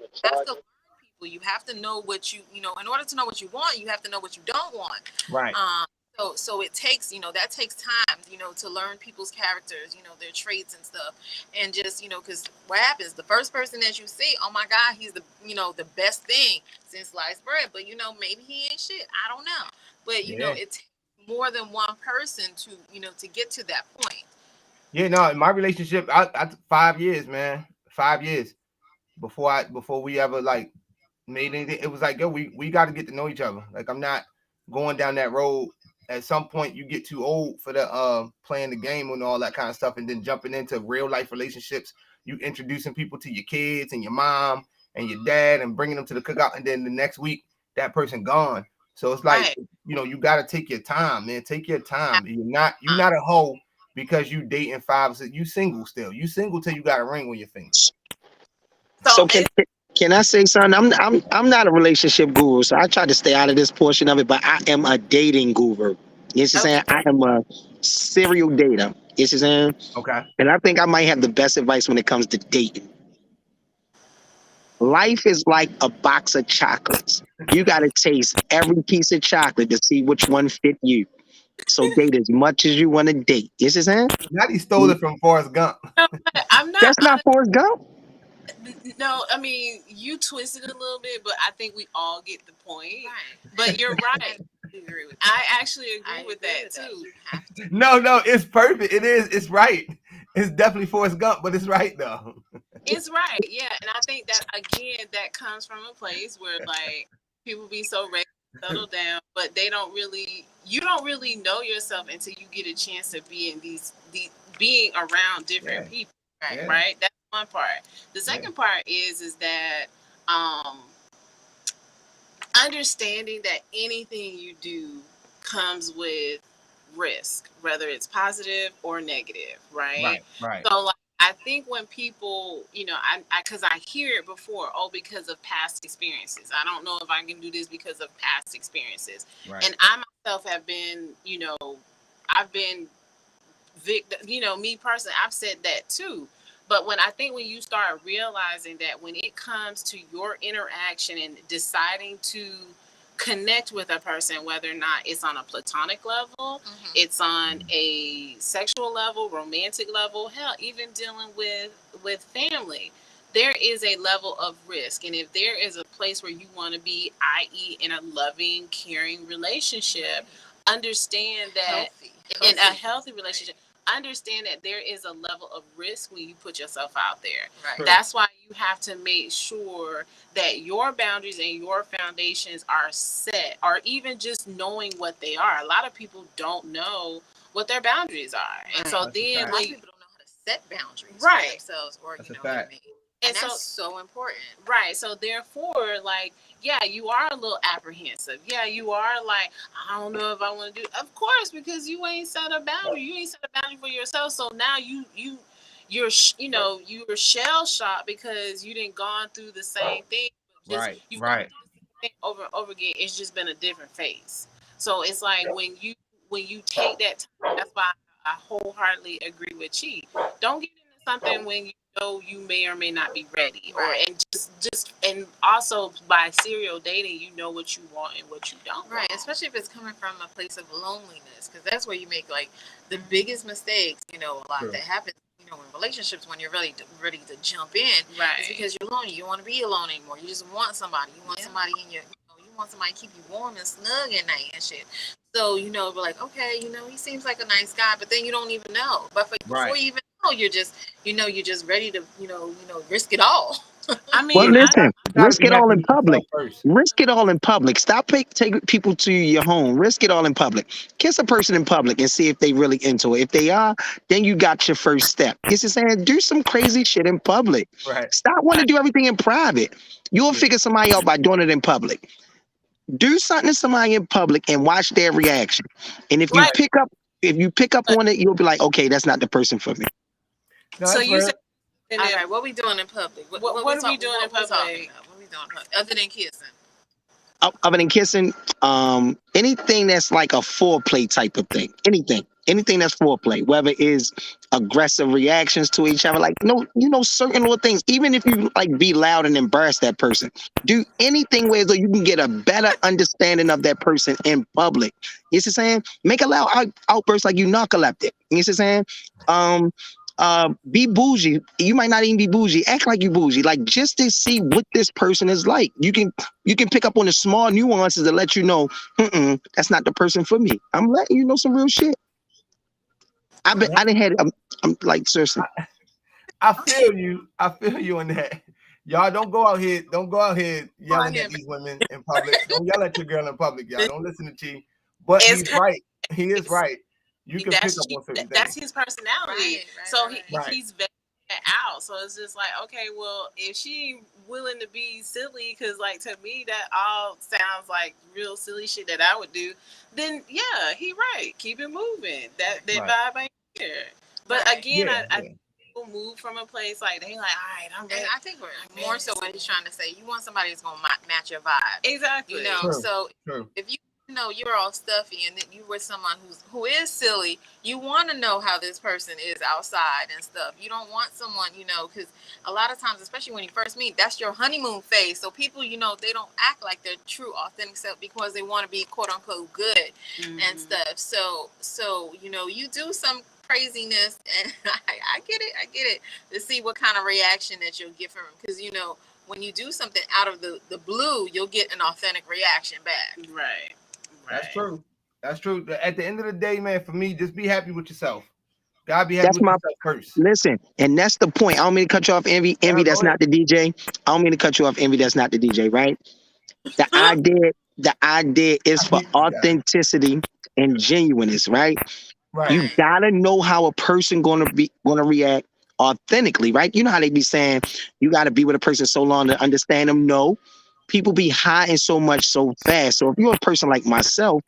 people. You have to know what in order to know what you want, you have to know what you don't want. Right. So it takes, that takes time, to learn people's characters, their traits and stuff. And just, because what happens, the first person that you see, oh my God, he's the, the best thing since sliced bread. But, maybe he ain't shit. I don't know. But, it takes more than one person to, to get to that point. Yeah, no, in my relationship, I 5 years, man. 5 years before we ever like made anything. It was like, yo, we got to get to know each other. Like, I'm not going down that road. At some point, you get too old for the playing the game and all that kind of stuff, and then jumping into real life relationships. You introducing people to your kids and your mom and your dad, and bringing them to the cookout, and then the next week that person gone. So it's like, you got to take your time, man. Take your time. You're not a hoe because you dating 5 or 6. You single still. You single till you got a ring on your finger. So can I say something? I'm not a relationship guru, so I try to stay out of this portion of it. But I am a dating guru. You see, saying I am a serial dater. You see, saying okay. And I think I might have the best advice when it comes to dating. Life is like a box of chocolates. You got to taste every piece of chocolate to see which one fit you. So date as much as you want to date. You see, saying? Now he stole it from Forrest Gump. I'm not. That's not Forrest Gump. No, I mean, you twisted it a little bit, but I think we all get the point. Right. But you're right. I actually agree with that too. No, it's perfect. It is. It's right. It's definitely Forrest Gump, but it's right though. It's right, yeah. And I think that again, that comes from a place where like people be so ready to settle down, but you don't really know yourself until you get a chance to be in these being around different people. Right? That's one part. The second part is that understanding that anything you do comes with risk, whether it's positive or negative, right? Right. So like I think when people, because I hear it before, oh, because of past experiences. I don't know if I can do this because of past experiences. Right. And I myself have been, I've been victim, me personally, I've said that too. But when you start realizing that when it comes to your interaction and deciding to connect with a person, whether or not it's on a platonic level, it's on a sexual level, romantic level, hell, even dealing with family, there is a level of risk. And if there is a place where you want to be, i.e., in a loving, caring relationship, understand that in a healthy relationship, understand that there is a level of risk when you put yourself out there. Right. That's why you have to make sure that your boundaries and your foundations are set, or even just knowing what they are. A lot of people don't know what their boundaries are. Right. And so That's a then fact. A lot of people don't know how to set boundaries Right. for themselves, or That's a what I fact. mean. And And that's so important. right. So therefore, like, yeah, you are a little apprehensive. Yeah, you are like, I don't know if I want to do. Of course, because you ain't set a boundary. You ain't set a boundary for yourself. So now you were shell shocked because you didn't gone through the same thing. Just Right. you've gone Right. through the same thing over and over again. It's just been a different phase. So it's like when you take that time. That's why I wholeheartedly agree with Chi. Don't get into something when you know you may or may not be ready, or Right. and just and also by serial dating, you know what you want and what you don't Right, want. especially if it's coming from a place of loneliness, because that's where you make like the biggest mistakes. A lot True. that happens. In relationships when you're ready to jump in, Right. it's because you're lonely. You don't want to be alone anymore. You just want somebody. You want somebody in your. You want somebody to keep you warm and snug at night and shit. So we're like, okay, he seems like a nice guy, but then you don't even know. But before you even know, you're just ready to risk it all. I Well, mean, listen, You gotta risk be it all happy in with yourself public. first. Risk it all in public. Stop taking people to your home. Risk it all in public. Kiss a person in public and see if they really into it. If they are, then you got your first step. It's just saying, do some crazy shit in public. Right. Stop wanting to do everything in private. You'll Yeah. figure somebody out by doing it in public. Do something to somebody in public and watch their reaction. And if you right. Right. pick up on it, you'll be like, okay, that's not the person for me. No, So that's you real. said, All right, what we doing in public? What are we doing in public? What we doing in public? Other than kissing. Other than kissing, anything that's like a foreplay type of thing. Anything that's foreplay, whether it's aggressive reactions to each other, like no, certain little things. Even if you like be loud and embarrass that person, do anything where so you can get a better understanding of that person in public. You see what I'm saying? Make a loud outburst like you narcoleptic. You see what I'm saying? Um, be bougie. You might not even be bougie. Act like you bougie, like just to see what this person is like. You can pick up on the small nuances to let you know, that's not the person for me. I'm letting you know some real shit. I didn't had I'm like seriously. I feel you. I feel you on that. Y'all don't go out here. Don't go out here yelling at these women in public. Don't yell at your girl in public, y'all. Don't listen to Chi. But It's he's right. He is right. You can pick up on certain that's things. his personality. Right, So Right. he's vetting that out. So it's just like, okay, well, if she willing to be silly, because like to me that all sounds like real silly shit that I would do, then yeah, he right. Keep it moving. That Right. vibe ain't here. But Right. again, Yeah, I yeah. people move from a place like they like, all right, I'm ready. And I think we're more so what he's trying to say. You want somebody that's gonna match your vibe. Exactly. True. So True. if you're all stuffy and then you with someone who is silly, you want to know how this person is outside and stuff. You don't want someone, because a lot of times, especially when you first meet, that's your honeymoon phase. So people, they don't act like their true authentic self because they want to be quote unquote good and stuff. So you do some craziness, and I get it to see what kind of reaction that you'll get from him, because when you do something out of the blue, you'll get an authentic reaction back. Right. That's true. That's true. At the end of the day, man, for me, just be happy with yourself. Gotta be happy That's with my yourself first. listen, and that's the point. I don't mean to cut you off, Envy. Envy, Yeah, that's go ahead. not the DJ. I don't mean to cut you off, Envy. That's not the DJ, right? The idea is I for get you guys. authenticity and genuineness, right? Right. You gotta know how a person gonna react authentically, right? You know how they be saying you gotta be with a person so long to understand them. No, people be hiding so much so fast. So if you're a person like myself,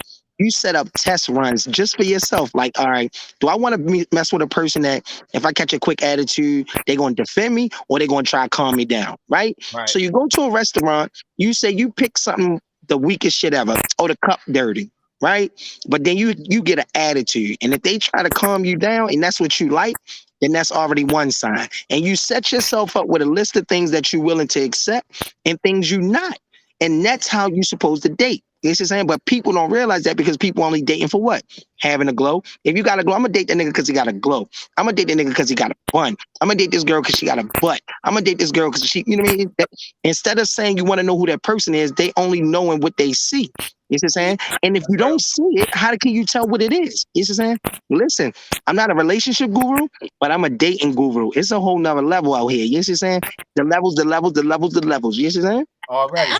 you set up test runs just for yourself. Like, all right, do I want to mess with a person that if I catch a quick attitude, they're going to defend me or they're going to try to calm me down, right? Right. So you go to a restaurant, you say you pick something the weakest shit ever, or the cup dirty, right? But then you get an attitude, and if they try to calm you down, and that's what you like, then that's already one sign. And you set yourself up with a list of things that you're willing to accept and things you're not. And that's how you're supposed to date. You know what I'm saying? But people don't realize that because people only dating for what? Having a glow. If you got a glow, I'm gonna date that nigga because he got a glow. I'm gonna date that nigga because he got a bun. I'm gonna date this girl because she got a butt. I'm gonna date this girl because she, you know what I mean? Instead of saying you want to know who that person is, they only knowing what they see. You know what I'm saying? And if you don't see it, how can you tell what it is? You know what I'm saying? Listen, I'm not a relationship guru, but I'm a dating guru. It's a whole nother level out here. You know what I'm saying? The levels, the levels, the levels, the levels. You know what I'm saying? Already.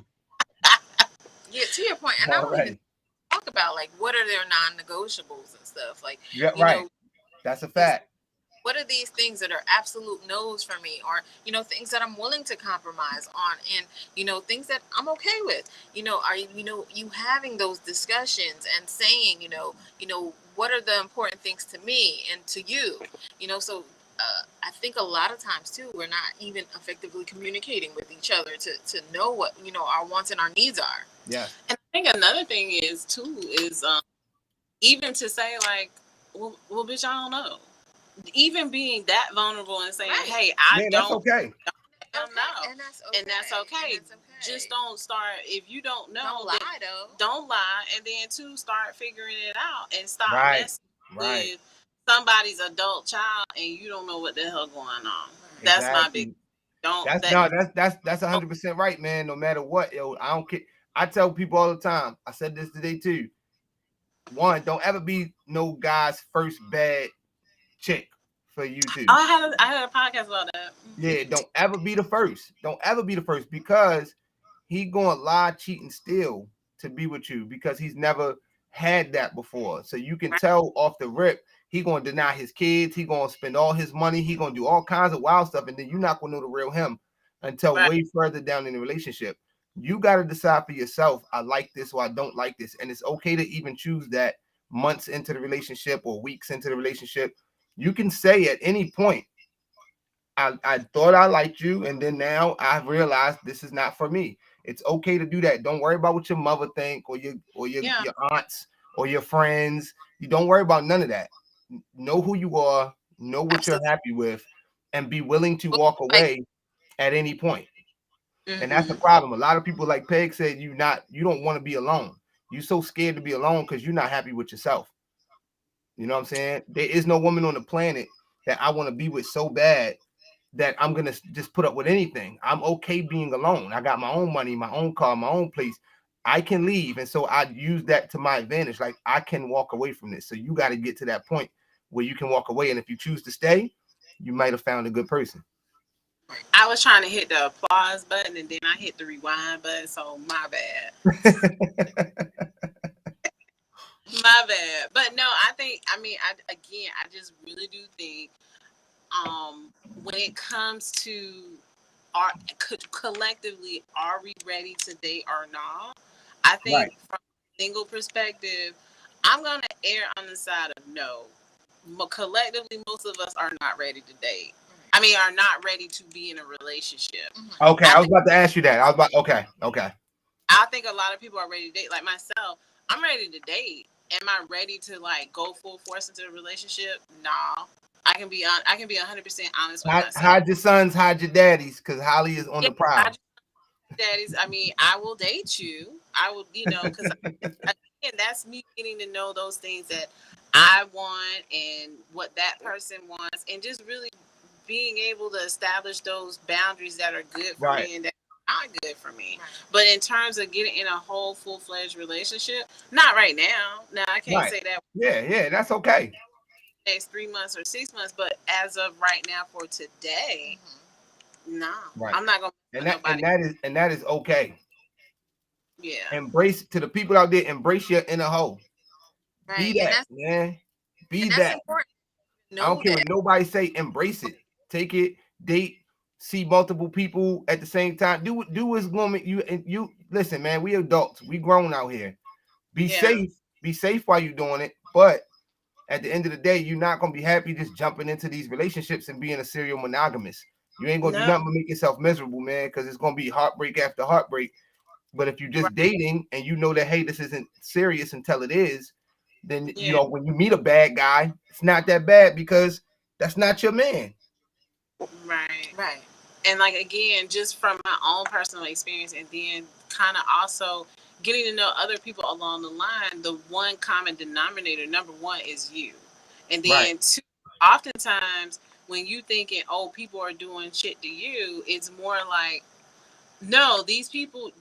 Yeah, to your point, and I don't even talk about like what are their non-negotiables and stuff. Like, yeah, you right. know, That's a fact. what are these things that are absolute no's for me, or you know, things that I'm willing to compromise on, and you know, things that I'm okay with. You know, are you having those discussions and saying, what are the important things to me and to you, so. I think a lot of times too, we're not even effectively communicating with each other to know what our wants and our needs are. Yeah. And I think another thing is even to say like, well, bitch, I don't know. Even being that vulnerable and saying, right. Hey, I that's okay. Don't know. And that's okay. Just don't start if you don't know. Don't lie though. Don't lie, and then two, start figuring it out and stop messing with somebody's adult child and you don't know what the hell going on. That's my big. That's 100% right, man. No matter what, yo, I don't care. I tell people all the time. I said this today too. One, don't ever be no guy's first bad chick for you too. I had a podcast about that. Yeah, don't ever be the first. Don't ever be the first because he gonna lie, cheat, and steal to be with you because he's never had that before. So you can tell off the rip, he gonna deny his kids, he gonna spend all his money, he gonna do all kinds of wild stuff, and then you're not gonna know the real him until way further down in the relationship. You gotta decide for yourself, I like this or I don't like this. And it's okay to even choose that months into the relationship or weeks into the relationship. You can say at any point, I thought I liked you, and then now I've realized this is not for me. It's okay to do that. Don't worry about what your mother think or your aunts or your friends. You don't worry about none of that. Know who you are, know what you're happy with, and be willing to walk away at any point. Mm-hmm. And that's the problem. A lot of people, like Peg said, you don't want to be alone. You're so scared to be alone because you're not happy with yourself. You know what I'm saying? There is no woman on the planet that I want to be with so bad that I'm going to just put up with anything. I'm okay being alone. I got my own money, my own car, my own place. I can leave. And so I use that to my advantage. Like I can walk away from this. So you got to get to that point where you can walk away. And if you choose to stay, you might have found a good person. I was trying to hit the applause button and then I hit the rewind button. So my bad. My bad. But no, I just really do think when it comes to collectively, are we ready to date or not? I think from a single perspective, I'm going to err on the side of no. But collectively, most of us are not ready to date. Are not ready to be in a relationship. Okay, I was about to ask you that. Okay. I think a lot of people are ready to date. Like myself, I'm ready to date. Am I ready to like go full force into a relationship? Nah. I can be 100% honest with myself. Hide your sons, hide your daddies, because Holly is on the prowl. Daddies, I will date you. I will, because again, that's me getting to know those things that I want and what that person wants, and just really being able to establish those boundaries that are good for me and that are not good for me. But in terms of getting in a whole full-fledged relationship, not right now. Now I can't say that. Yeah, that's okay. Next 3 months or 6 months, but as of right now, for today, no, I'm not gonna. And that is okay. Yeah. Embrace to the people out there. Embrace your inner hoe. Be that, man. Be that. I don't care what nobody say. Embrace it. Take it. Date. See multiple people at the same time. Do what's going to make you. And you listen, man. We adults. We grown out here. Be safe, Be safe while you're doing it, but at the end of the day, you're not gonna be happy just jumping into these relationships and being a serial monogamous. You ain't gonna do No. nothing but make yourself miserable, man, because it's gonna be heartbreak after heartbreak. But if you're just dating and you know that, hey, this isn't serious until it is, then you Yeah. know when you meet a bad guy, it's not that bad because that's not your man. Right. Right. And like again, just from my own personal experience, and then kind of also getting to know other people along the line, the one common denominator, number one, is you. And Right. then two, oftentimes when you thinking, oh, people are doing shit to you, it's more like, no, these people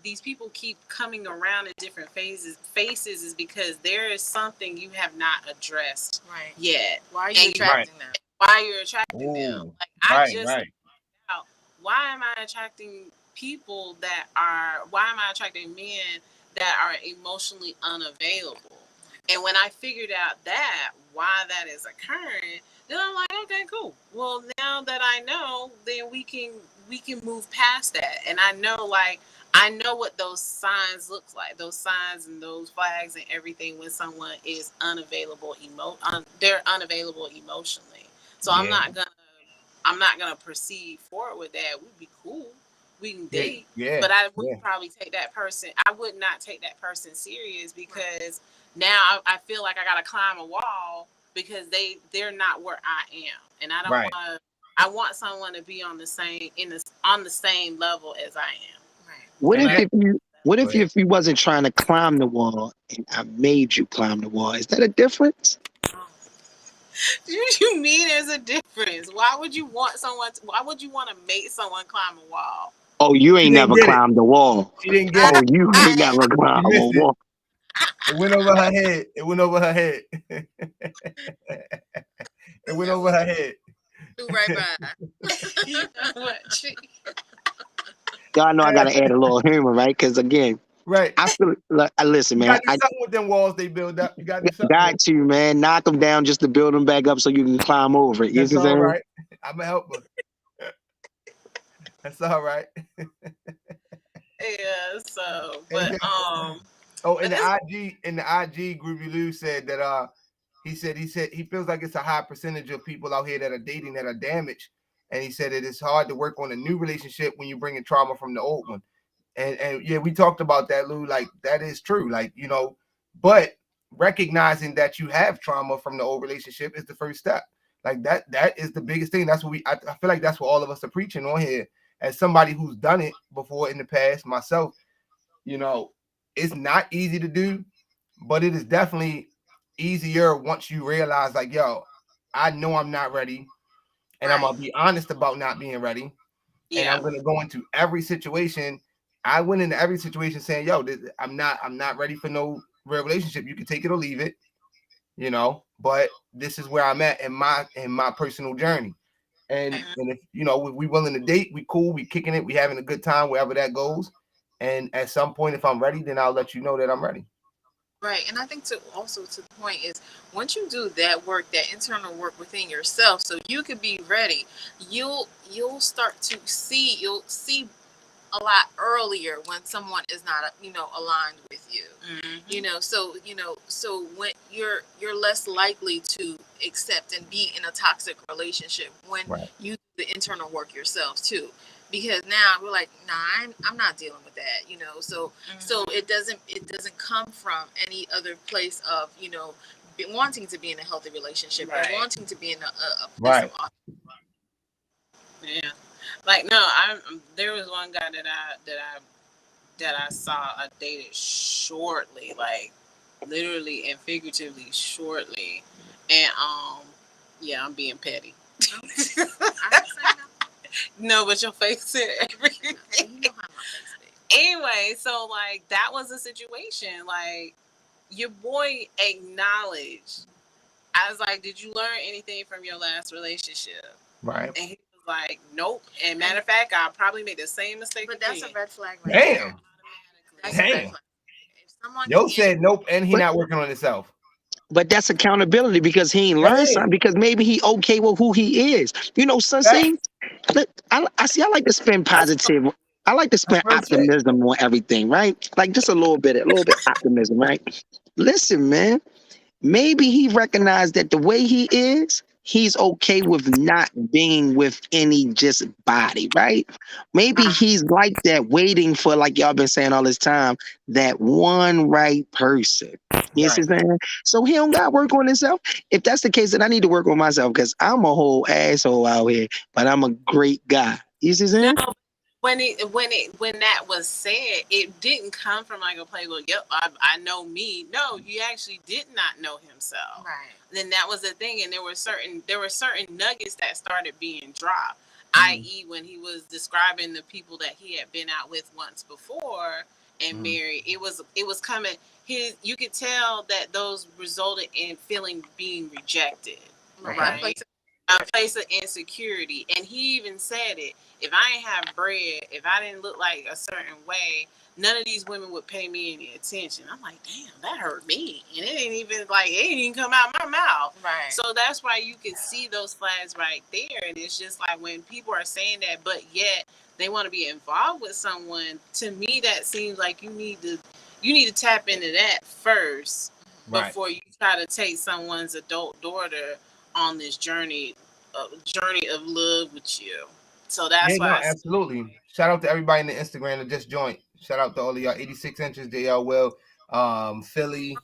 keep coming around in different faces is because there is something you have not addressed Right. yet. Why are you And attracting them? why you're attracting them. Ooh, Like I right, just right. out, why am I attracting people that are, why am I attracting men that are emotionally unavailable? And when I figured out that, why that is occurring, then I'm like, okay, cool. Well, now that I know, then we can move past that. And I know, like, I know what those signs look like, those signs and those flags and everything when someone is unavailable they're unavailable emotionally. So Yeah, I'm not gonna proceed forward with that. We'd be cool. We can yeah, date. yeah, But I would yeah. probably take that person. I would not take that person serious because now I feel like I gotta climb a wall because they're not where I am, and I don't Right. want to. I want someone to be on the same level as I am. Right. What And if that, if you what go if ahead. if you wasn't trying to climb the wall and I made you climb the wall? Is that a difference? You mean there's a difference? Why would you want why would you want to make someone climb a wall? Oh, you She ain't didn't never get it. climbed the wall. She didn't get Oh, it. you ain't never She climbed a missed it. wall. It went over her head. It went over her head. It went over her head. Do right by. You know what? Y'all know I gotta add a little humor, right? Because again, Right. I feel like listen, You man. gotta do I something with them walls they build up. You gotta do something with got you, man. Knock them down just to build them back up so you can climb over it. You That's see what I'm all saying? right. I'm gonna help her. That's all right. Yeah. So, And but then, oh, in but the this IG group, Lou said that he said he feels like it's a high percentage of people out here that are dating that are damaged, and he said it is hard to work on a new relationship when you bring in trauma from the old one. And yeah, we talked about that, Lou. Like that is true. Like but recognizing that you have trauma from the old relationship is the first step. Like that is the biggest thing. That's what I feel like that's what all of us are preaching on here. As somebody who's done it before in the past, myself, you know, it's not easy to do, but it is definitely easier once you realize, like, yo, I know I'm not ready, and I'm Right. gonna be honest about not being ready, and yeah. I'm gonna go into every situation. I went into every situation saying, yo, I'm not ready for no real relationship. You can take it or leave it, but this is where I'm at in my personal journey. And if we willing to date, we cool, we kicking it, we having a good time wherever that goes. And at some point, if I'm ready, then I'll let you know that I'm ready. Right. And I think to the point is once you do that work, that internal work within yourself, so you can be ready, you'll start to you'll see a lot earlier when someone is not aligned with you. So when you're less likely to accept and be in a toxic relationship when Right. you do the internal work yourself too, because now we're like, nah, I'm not dealing with that. So it doesn't come from any other place of wanting to be in a healthy relationship and Right. wanting to be in a place Right. of Yeah. Like no, there was one guy that I saw I dated shortly, like literally and figuratively shortly, and yeah, I'm being petty. I'm saying that. No, but your face said everything. You know how my face be. Anyway, so like that was a situation. Like your boy acknowledged. I was like, "Did you learn anything from your last relationship?" Right. And he was like, "Nope." And matter of fact, I'll probably make the same mistake But again. that's a red flag right there. Damn. That's a red Damn. flag. If someone Yo can't, said nope, and he But not working on himself. but that's accountability because he ain't learned something. Damn. Because maybe he okay with who he is. Son, That's, see, look, I see. I like to spend that's, positive. I like to that's spend real shit. optimism on everything, right? Like just a little bit optimism, right? Listen, man. Maybe he recognized that the way he is, he's okay with not being with any just body, right? Maybe he's like that, waiting for, like y'all been saying all this time, that one right person. You see Right. what I'm saying? So he don't got to work on himself. If that's the case, then I need to work on myself because I'm a whole asshole out here, but I'm a great guy. You see what I'm No, saying? when that was said, it didn't come from like a playbook. Yep, I know me. No, you actually did not know himself. Right. Then that was the thing, and there were certain nuggets that started being dropped. Mhm. I.e., when he was describing the people that he had been out with once before and Mhm. married, it was coming. You could tell that those resulted in feeling being rejected, Right. right? A place of insecurity, and he even said it. If I ain't have bread, if I didn't look like a certain way, none of these women would pay me any attention. I'm like, damn, that hurt me. And it ain't even come out my mouth. Right. So that's why you can see those flags right there. And it's just like when people are saying that, but yet they want to be involved with someone, to me that seems like you need to tap into that first Right. before you try to take someone's adult daughter on this journey of love with you. So Yeah, that's no, why absolutely. Shout out to everybody in the Instagram that just joined. Shout out to all of y'all 86 inches, JL Will, Philly,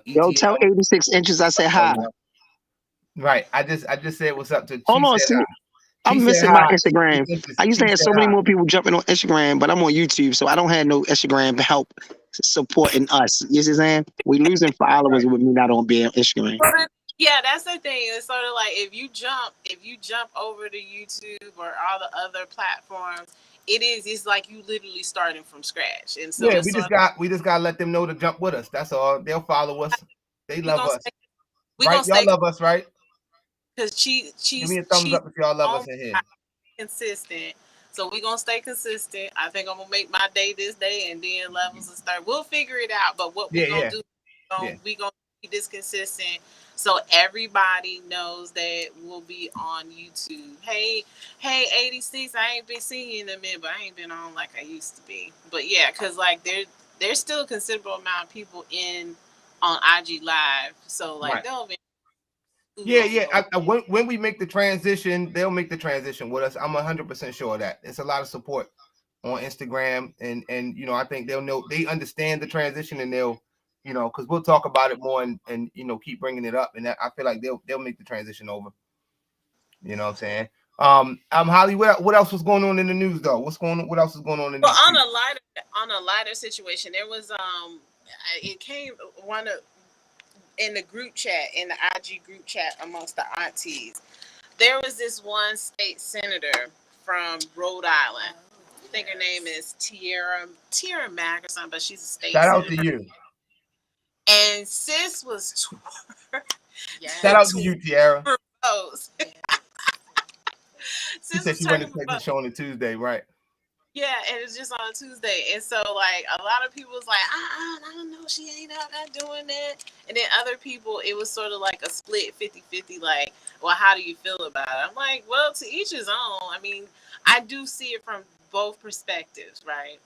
Yo, tell ETL. 86 inches I said Oh, hi. yeah. Right. I just said what's up to Hold she on, said see, she I'm said missing my hi. 86 Instagram. inches. I used She to have said so many hi. more people jumping on Instagram, but I'm on YouTube, so I don't have no Instagram help supporting us. You see what I'm saying? We losing followers Right. with me not on being Instagram. yeah, that's the thing. It's sort of like if you jump over to YouTube or all the other platforms, it's like you literally starting from scratch. And so Yeah, it's sort of we just gotta let them know to jump with us. That's all. They'll follow us. They we love gonna us. stay we Right? gonna Y'all stay love us, right? because Give me a thumbs she's up if y'all love on us in here. consistent. So we gonna stay consistent. I think I'm gonna make my day this day, and then levels will start. We'll figure it out. But what we Yeah, gonna yeah, do? yeah. We gonna be this consistent, so everybody knows that we'll be on YouTube. Hey, 86. I ain't been seeing you in a minute, but I ain't been on like I used to be. But yeah, cause like there's still a considerable amount of people in on IG Live. So like Right. they'll be. Yeah, yeah. When we make the transition, they'll make the transition with us. I'm 100% sure of that. It's a lot of support on Instagram, and you know, I think they understand the transition, and they'll, you know, because we'll talk about it more and you know keep bringing it up, and I feel like they'll make the transition over. You know what I'm saying? Holly, what else was going on in the news though? What's going on? What else is going on in Well, these streets? on a lighter situation, there was it came one of in the group chat in the IG group chat amongst the aunties. There was this one state senator from Rhode Island. I think her name is Tierra Mack or something, but she's a state Shout out senator. to you. And sis was Shout out to you, Tiara. votes. She Sis said was she went to turning take the show on a Tuesday, right? Yeah, and it's just on a Tuesday. And so, like, a lot of people was like, I don't know, she ain't out there doing that. And then other people, it was sort of like a split 50-50, like, well, how do you feel about it? I'm like, well, to each his own. I mean, I do see it from both perspectives, right?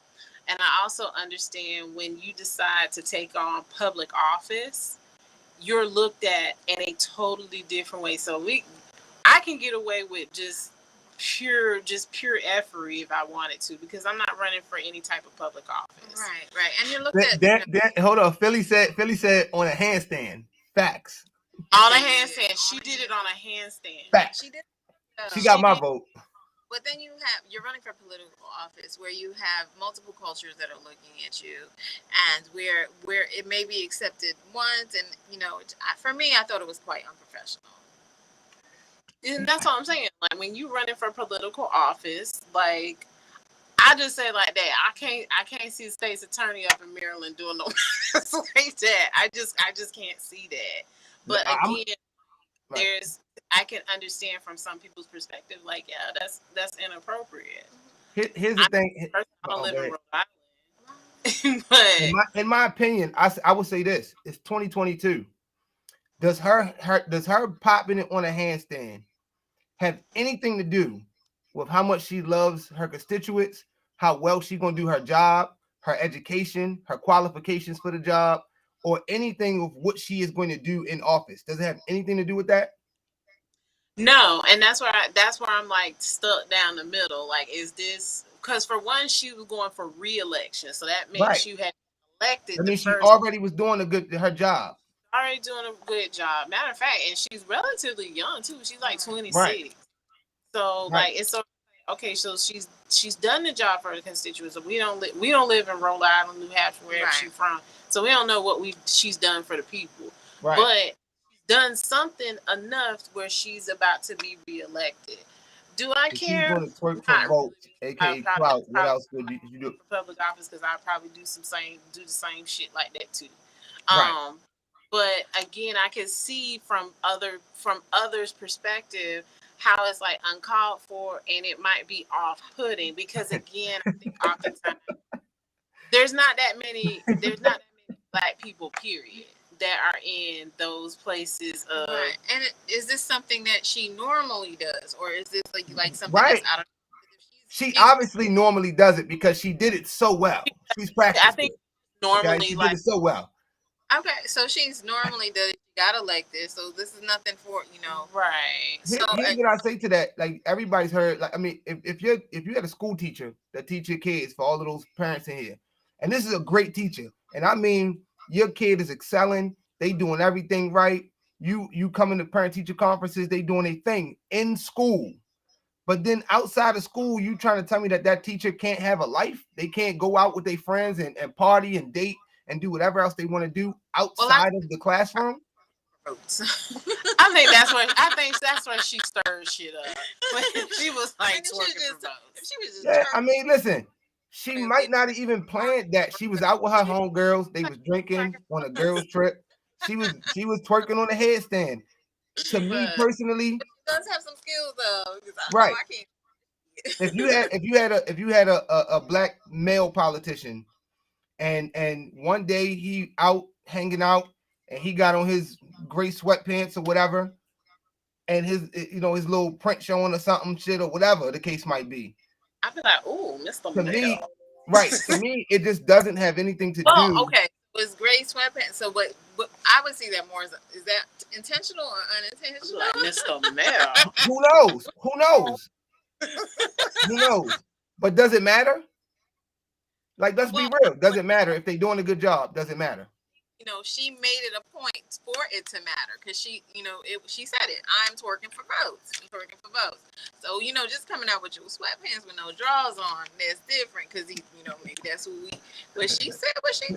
And I also understand when you decide to take on public office, you're looked at in a totally different way. So I can get away with pure effery if I wanted to, because I'm not running for any type of public office. Right. And you're looked at. Hold on. Philly said on a handstand. Facts. On a handstand. She did it on a handstand. Facts. She did. She got my vote. But then you're running for political office where you have multiple cultures that are looking at you, and where it may be accepted once, and you know, for me, I thought it was quite unprofessional. And that's what I'm saying. Like when you running for political office, like I just say like that. I can't see the state's attorney up in Maryland doing no like that. I just can't see that. But again, I can understand from some people's perspective, like, yeah, that's inappropriate. Here's the thing. I don't live in Rhode Island. But in my opinion, I would say this: it's 2022. Does her popping it on a handstand have anything to do with how much she loves her constituents, how well she's gonna do her job, her education, her qualifications for the job, or anything of what she is going to do in office? Does it have anything to do with that? No, and that's where I'm like stuck down the middle. Like, is this because for one, she was going for re-election, so that means Right. she had elected I the mean, she first. already was doing her job. Already doing a good job. Matter of fact, and she's relatively young too. She's like Right. 26. So Right. like it's so okay. So she's done the job for the constituents. So we don't live in Rhode Island, New Hampshire, wherever she's from. So we don't know what she's done for the people. Right. But done something enough where she's about to be reelected. Do I If care? she's going to twerk for Not votes, really. aka clout, what else would you do? For public office because I probably do the same shit like that too. Right. But again, I can see from others' perspective how it's like uncalled for, and it might be off-putting because again, I think oftentimes there's not that many black people, period, that are in those places of. Right. And is this something that she normally does, or is this like something Right. that's out of? She obviously normally does it because she did it so well. She's practiced. I think normally she did it so well. Okay, so she's normally does. She got elected, so this is nothing for right. Here's what I say to that. Like everybody's heard. Like I mean, if you had a school teacher that teach your kids, for all of those parents in here, and this is a great teacher, and I mean your kid is excelling. They doing everything right. You coming to parent teacher conferences. They doing a thing in school. But then outside of school, you trying to tell me that teacher can't have a life? They can't go out with their friends and party and date and do whatever else they want to do outside of the classroom? I think that's where she stirred shit up. She was like twerking for votes. Yeah, I mean, listen, she might not have even planned that. She was out with her homegirls. They was drinking on a girls' trip. She was twerking on a headstand. To me personally, she does have some skills though. Right. If you had a black male politician and one day he out hanging out and he got on his gray sweatpants or whatever and his his little print showing or something shit or whatever the case might be, I'd be like, "Ooh, Mr. To me, right? To me, it just doesn't have anything to do. Okay, was gray sweatpants. So what I would see that more is that intentional or unintentional? Like Mr. Mel. Who knows? Who knows? Who knows? But does it matter? Like, let's be real. Does it matter if they're doing a good job? Does it matter? She made it a point for it to matter because she said it. I'm twerking for votes. I'm twerking for votes. So just coming out with your sweatpants with no drawers on, that's different because maybe that's who we. But she said what she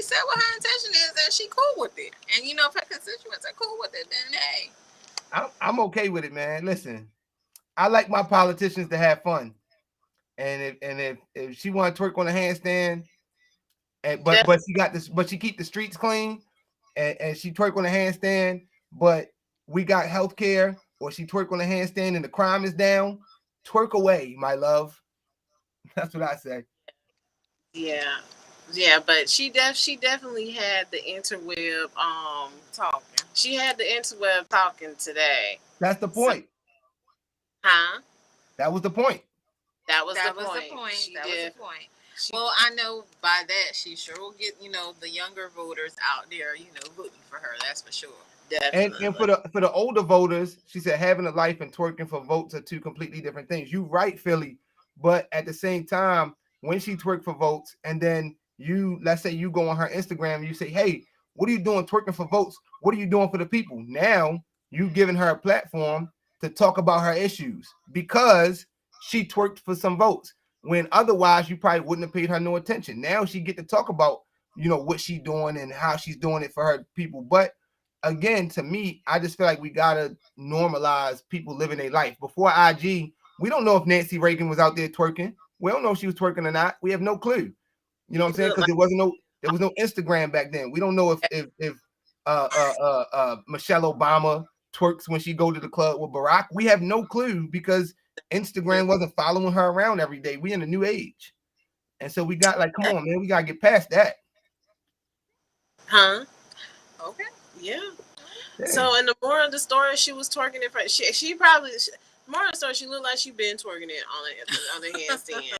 said what her intention is, and she cool with it. And if her constituents are cool with it, then hey, I'm okay with it, man. Listen, I like my politicians to have fun, and if she want to twerk on a handstand. But she got this, but she keep the streets clean, and she twerk on a handstand. But we got healthcare, or she twerk on a handstand and the crime is down. Twerk away, my love. That's what I say. Yeah, but she definitely had the interweb talking. She had the interweb talking today. That's the point. Huh? That was the point. That was the point. Well, I know by that she sure will get the younger voters out there voting for her. That's for sure. Definitely. And for the older voters, she said having a life and twerking for votes are two completely different things. You right, Philly, but at the same time, when she twerk for votes, and then let's say you go on her Instagram, and you say, "Hey, what are you doing twerking for votes? What are you doing for the people?" Now you giving her a platform to talk about her issues because she twerked for some votes. When otherwise you probably wouldn't have paid her no attention. Now she get to talk about, what she's doing and how she's doing it for her people. But again, to me, I just feel like we gotta normalize people living their life. Before IG, we don't know if Nancy Reagan was out there twerking. We don't know if she was twerking or not. We have no clue. You know what I'm saying? Because there was no Instagram back then. We don't know if Michelle Obama twerks when she go to the club with Barack. We have no clue because Instagram wasn't following her around every day. We in a new age. And so we got come on, man, we got to get past that. Huh? Okay. Yeah. So in the moral of the story, she was twerking it for she probably moral of the story, she looked like she been twerking it on the handstand.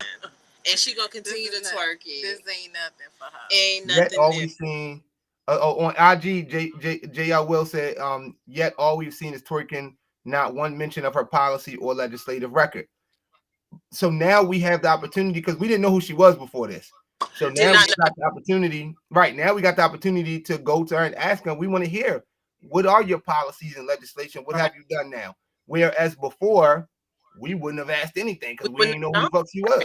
And she gonna continue to twerk it. This ain't nothing for her. Ain't nothing. All we seen On IG, JL Will said, yet all we've seen is twerking, not one mention of her policy or legislative record. So now we have the opportunity, because we didn't know who she was before this. So Did now we not know. got the opportunity, right now we got the opportunity to go to her and ask her, we want to hear, what are your policies and legislation? What have you done now? Whereas before, we wouldn't have asked anything because we wouldn't didn't know who know. the fuck she was.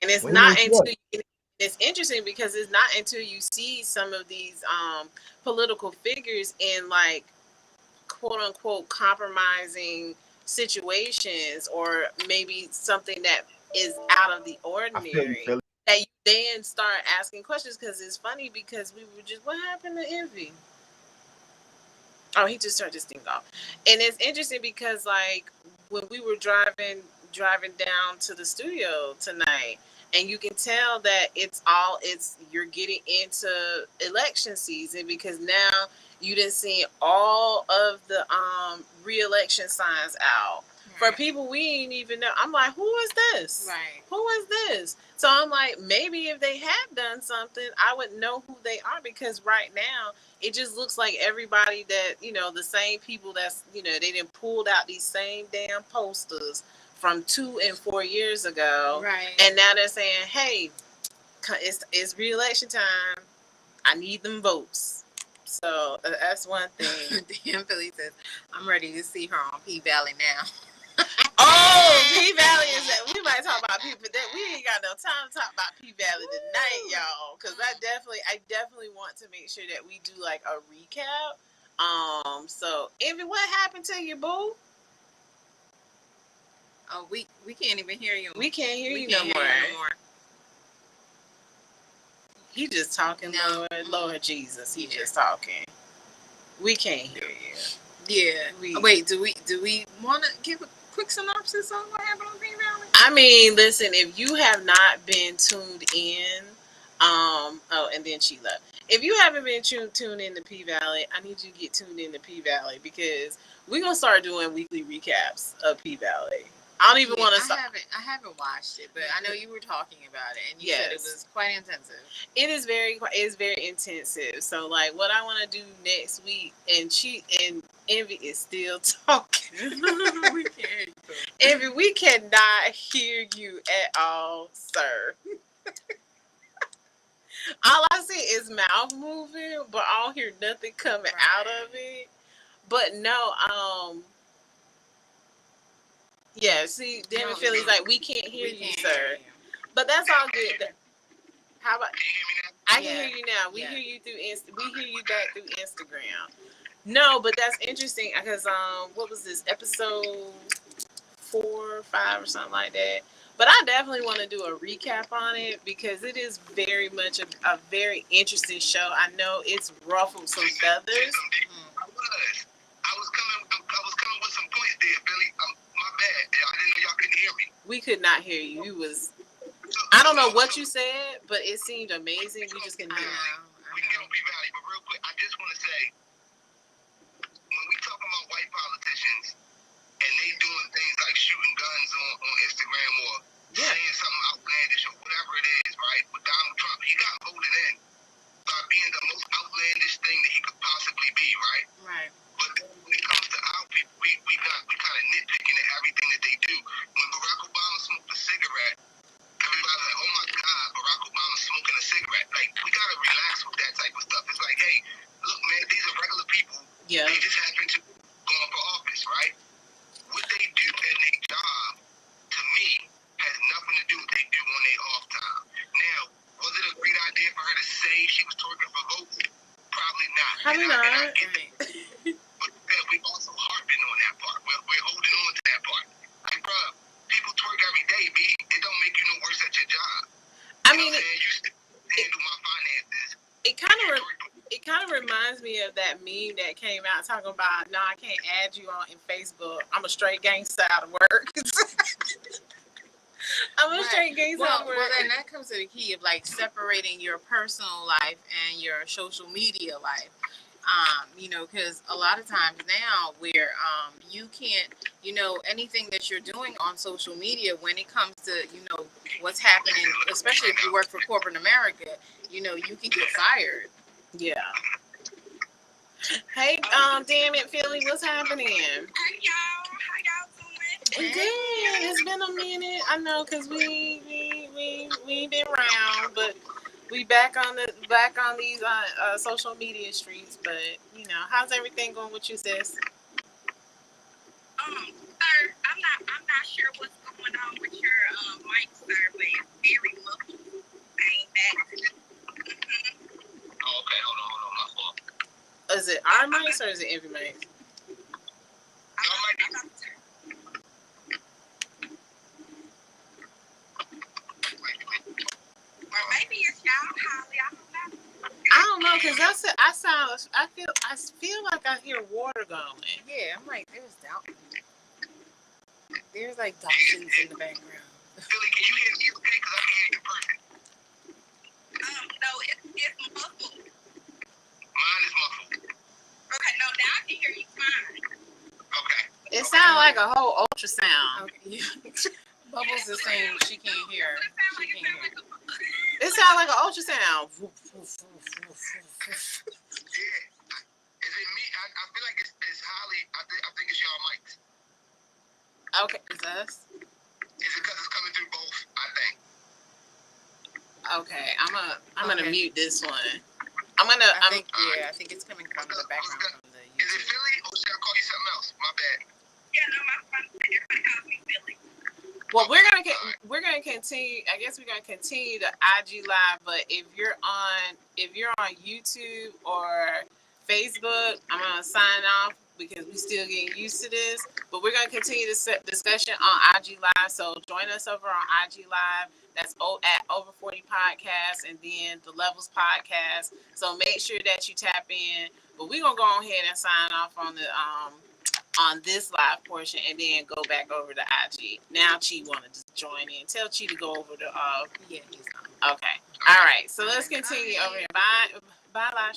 And it's We didn't know not who she until was. it's interesting because it's not until you see some of these political figures in like quote unquote compromising situations, or maybe something that is out of the I feel you, ordinary, Philly. that you then start asking questions. Because it's funny, because we were just, what happened to Envy? Oh, he just turned this thing off. And it's interesting because like when we were driving down to the studio tonight, and you can tell that you're getting into election season, because now you didn't see all of the re-election signs out. For people we ain't even know. I'm like, who is this? Right. Who is this? So I'm like, maybe if they had done something, I would know who they are, because right now it just looks like everybody that, the same people that's, they done pulled out these same damn posters from 2 and 4 years ago. Right. And now they're saying, hey, it's re-election time. I need them votes. So that's one thing. Damn, Philly says, I'm ready to see her on P-Valley now. Oh, P-Valley is that. We might talk about P, but we ain't got no time to talk about P-Valley tonight, y'all. Because I definitely want to make sure that we do like a recap. So Envy, what happened to you, boo? Oh, we can't even hear you. We can't hear you no more. He just talking, no. Lord Jesus, he just talking. We can't hear you. Yeah. Wait, do we want to give a quick synopsis on what happened on P-Valley? I mean, listen, if you have not been tuned in, and then she left. If you haven't been tuned in to P-Valley, I need you to get tuned in to P-Valley, because we're gonna start doing weekly recaps of P-Valley. I don't even want to. I haven't watched it, but I know you were talking about it, and you said it was quite intensive. It is very intensive. So, like, what I want to do next week, and Envy is still talking. We can't hear you. Envy, we cannot hear you at all, sir. All I see is mouth moving, but I don't hear nothing coming out of it. But no, yeah, see, Damon Philly's like, we can't hear you, sir. But that's all good. How about, I can hear you now. We hear you through we hear you back through Instagram. No, but that's interesting because what was this, episode 4 or 5 or something like that? But I definitely want to do a recap on it, because it is very much a very interesting show. I know it's ruffled some feathers. I was coming with some points there, Billy. My bad. I didn't know y'all couldn't hear me. We could not hear you. You was, I don't know what you said, but it seemed amazing. We just couldn't hear you. We can get on P-Valley, but real quick, I just want to say, when we talk about white politicians and they doing things like shooting guns on Instagram or saying something outlandish or whatever it is, right? With Donald Trump, he got voted in by being the most outlandish thing that he could possibly be, right? Right. But when it comes to our people, we kind of nitpicking at everything that they do. When Barack Obama smoked a cigarette, everybody's like, oh my God, Barack Obama's smoking a cigarette. Like, we gotta relax with that type of stuff. It's like, hey, look, man, these are regular people. Yeah. They just happen to go up for office, right? What they do in their job, to me, has nothing to do with what they do on their off time. Now, was it a great idea for her to say she was twerking for votes? Probably not. Probably not. I get it. But we also harping on that part. We're holding on to that part. Like, bro, people twerk every day, B. It don't make you no worse at your job. I mean, you still handle my finances. It kind of reminds me of that meme that came out talking about, no, I can't add you on in Facebook. I'm a straight gangster out of work. I'm a straight gangster out of work. Well, and that comes to the key of like separating your personal life and your social media life. Because a lot of times now where you can't, anything that you're doing on social media when it comes to, what's happening, especially if you work for corporate America, you can get fired. Yeah. Damn it, Philly, what's happening? Hey y'all, how y'all doing? Good. It's been a minute. I know, cause we been around, but we back on these social media streets. But you know, how's everything going with you, sis? Sir, I'm not sure what's going on with your mic, sir, but it's very muffled. I ain't back. Oh, okay, hold on, my fault. Is it our mics or is it every mic? Or maybe it's y'all, Holly. I don't know, cause I feel like I hear water going. Yeah, I'm like, there's like dolphins in the background. Philly, can you hear me okay? Because I can hear you perfect. No, it's muffled. Mine is muffled. Okay, no, now I can hear you fine. Okay. It sounds like a whole ultrasound. Okay. Bubbles is saying she can't hear. It sounds like an ultrasound. Yeah. Is it me? I feel like it's Holly. I think it's y'all mics. Okay, is us? Is it because it's coming through both? I think. Okay, I'm gonna Okay. mute this one. I think it's coming from the background from the YouTube. Is it Philly or should I call you something else? My bad. Yeah, no, my phone. Everybody calls me Billy. Well, we're gonna continue. I guess we're gonna continue the IG live. But if you're on YouTube or Facebook, I'm gonna sign off because we still getting used to this. But we're gonna continue this discussion on IG live. So join us over on IG live. That's at Over 40 Podcast and then the Levels Podcast. So make sure that you tap in. But we're gonna go ahead and sign off on the on this live portion and then go back over to IG. Now Chi wanted to join in. Tell Chi to go over to Yeah, he's on. okay. All right. So let's continue over here. Bye, Lash.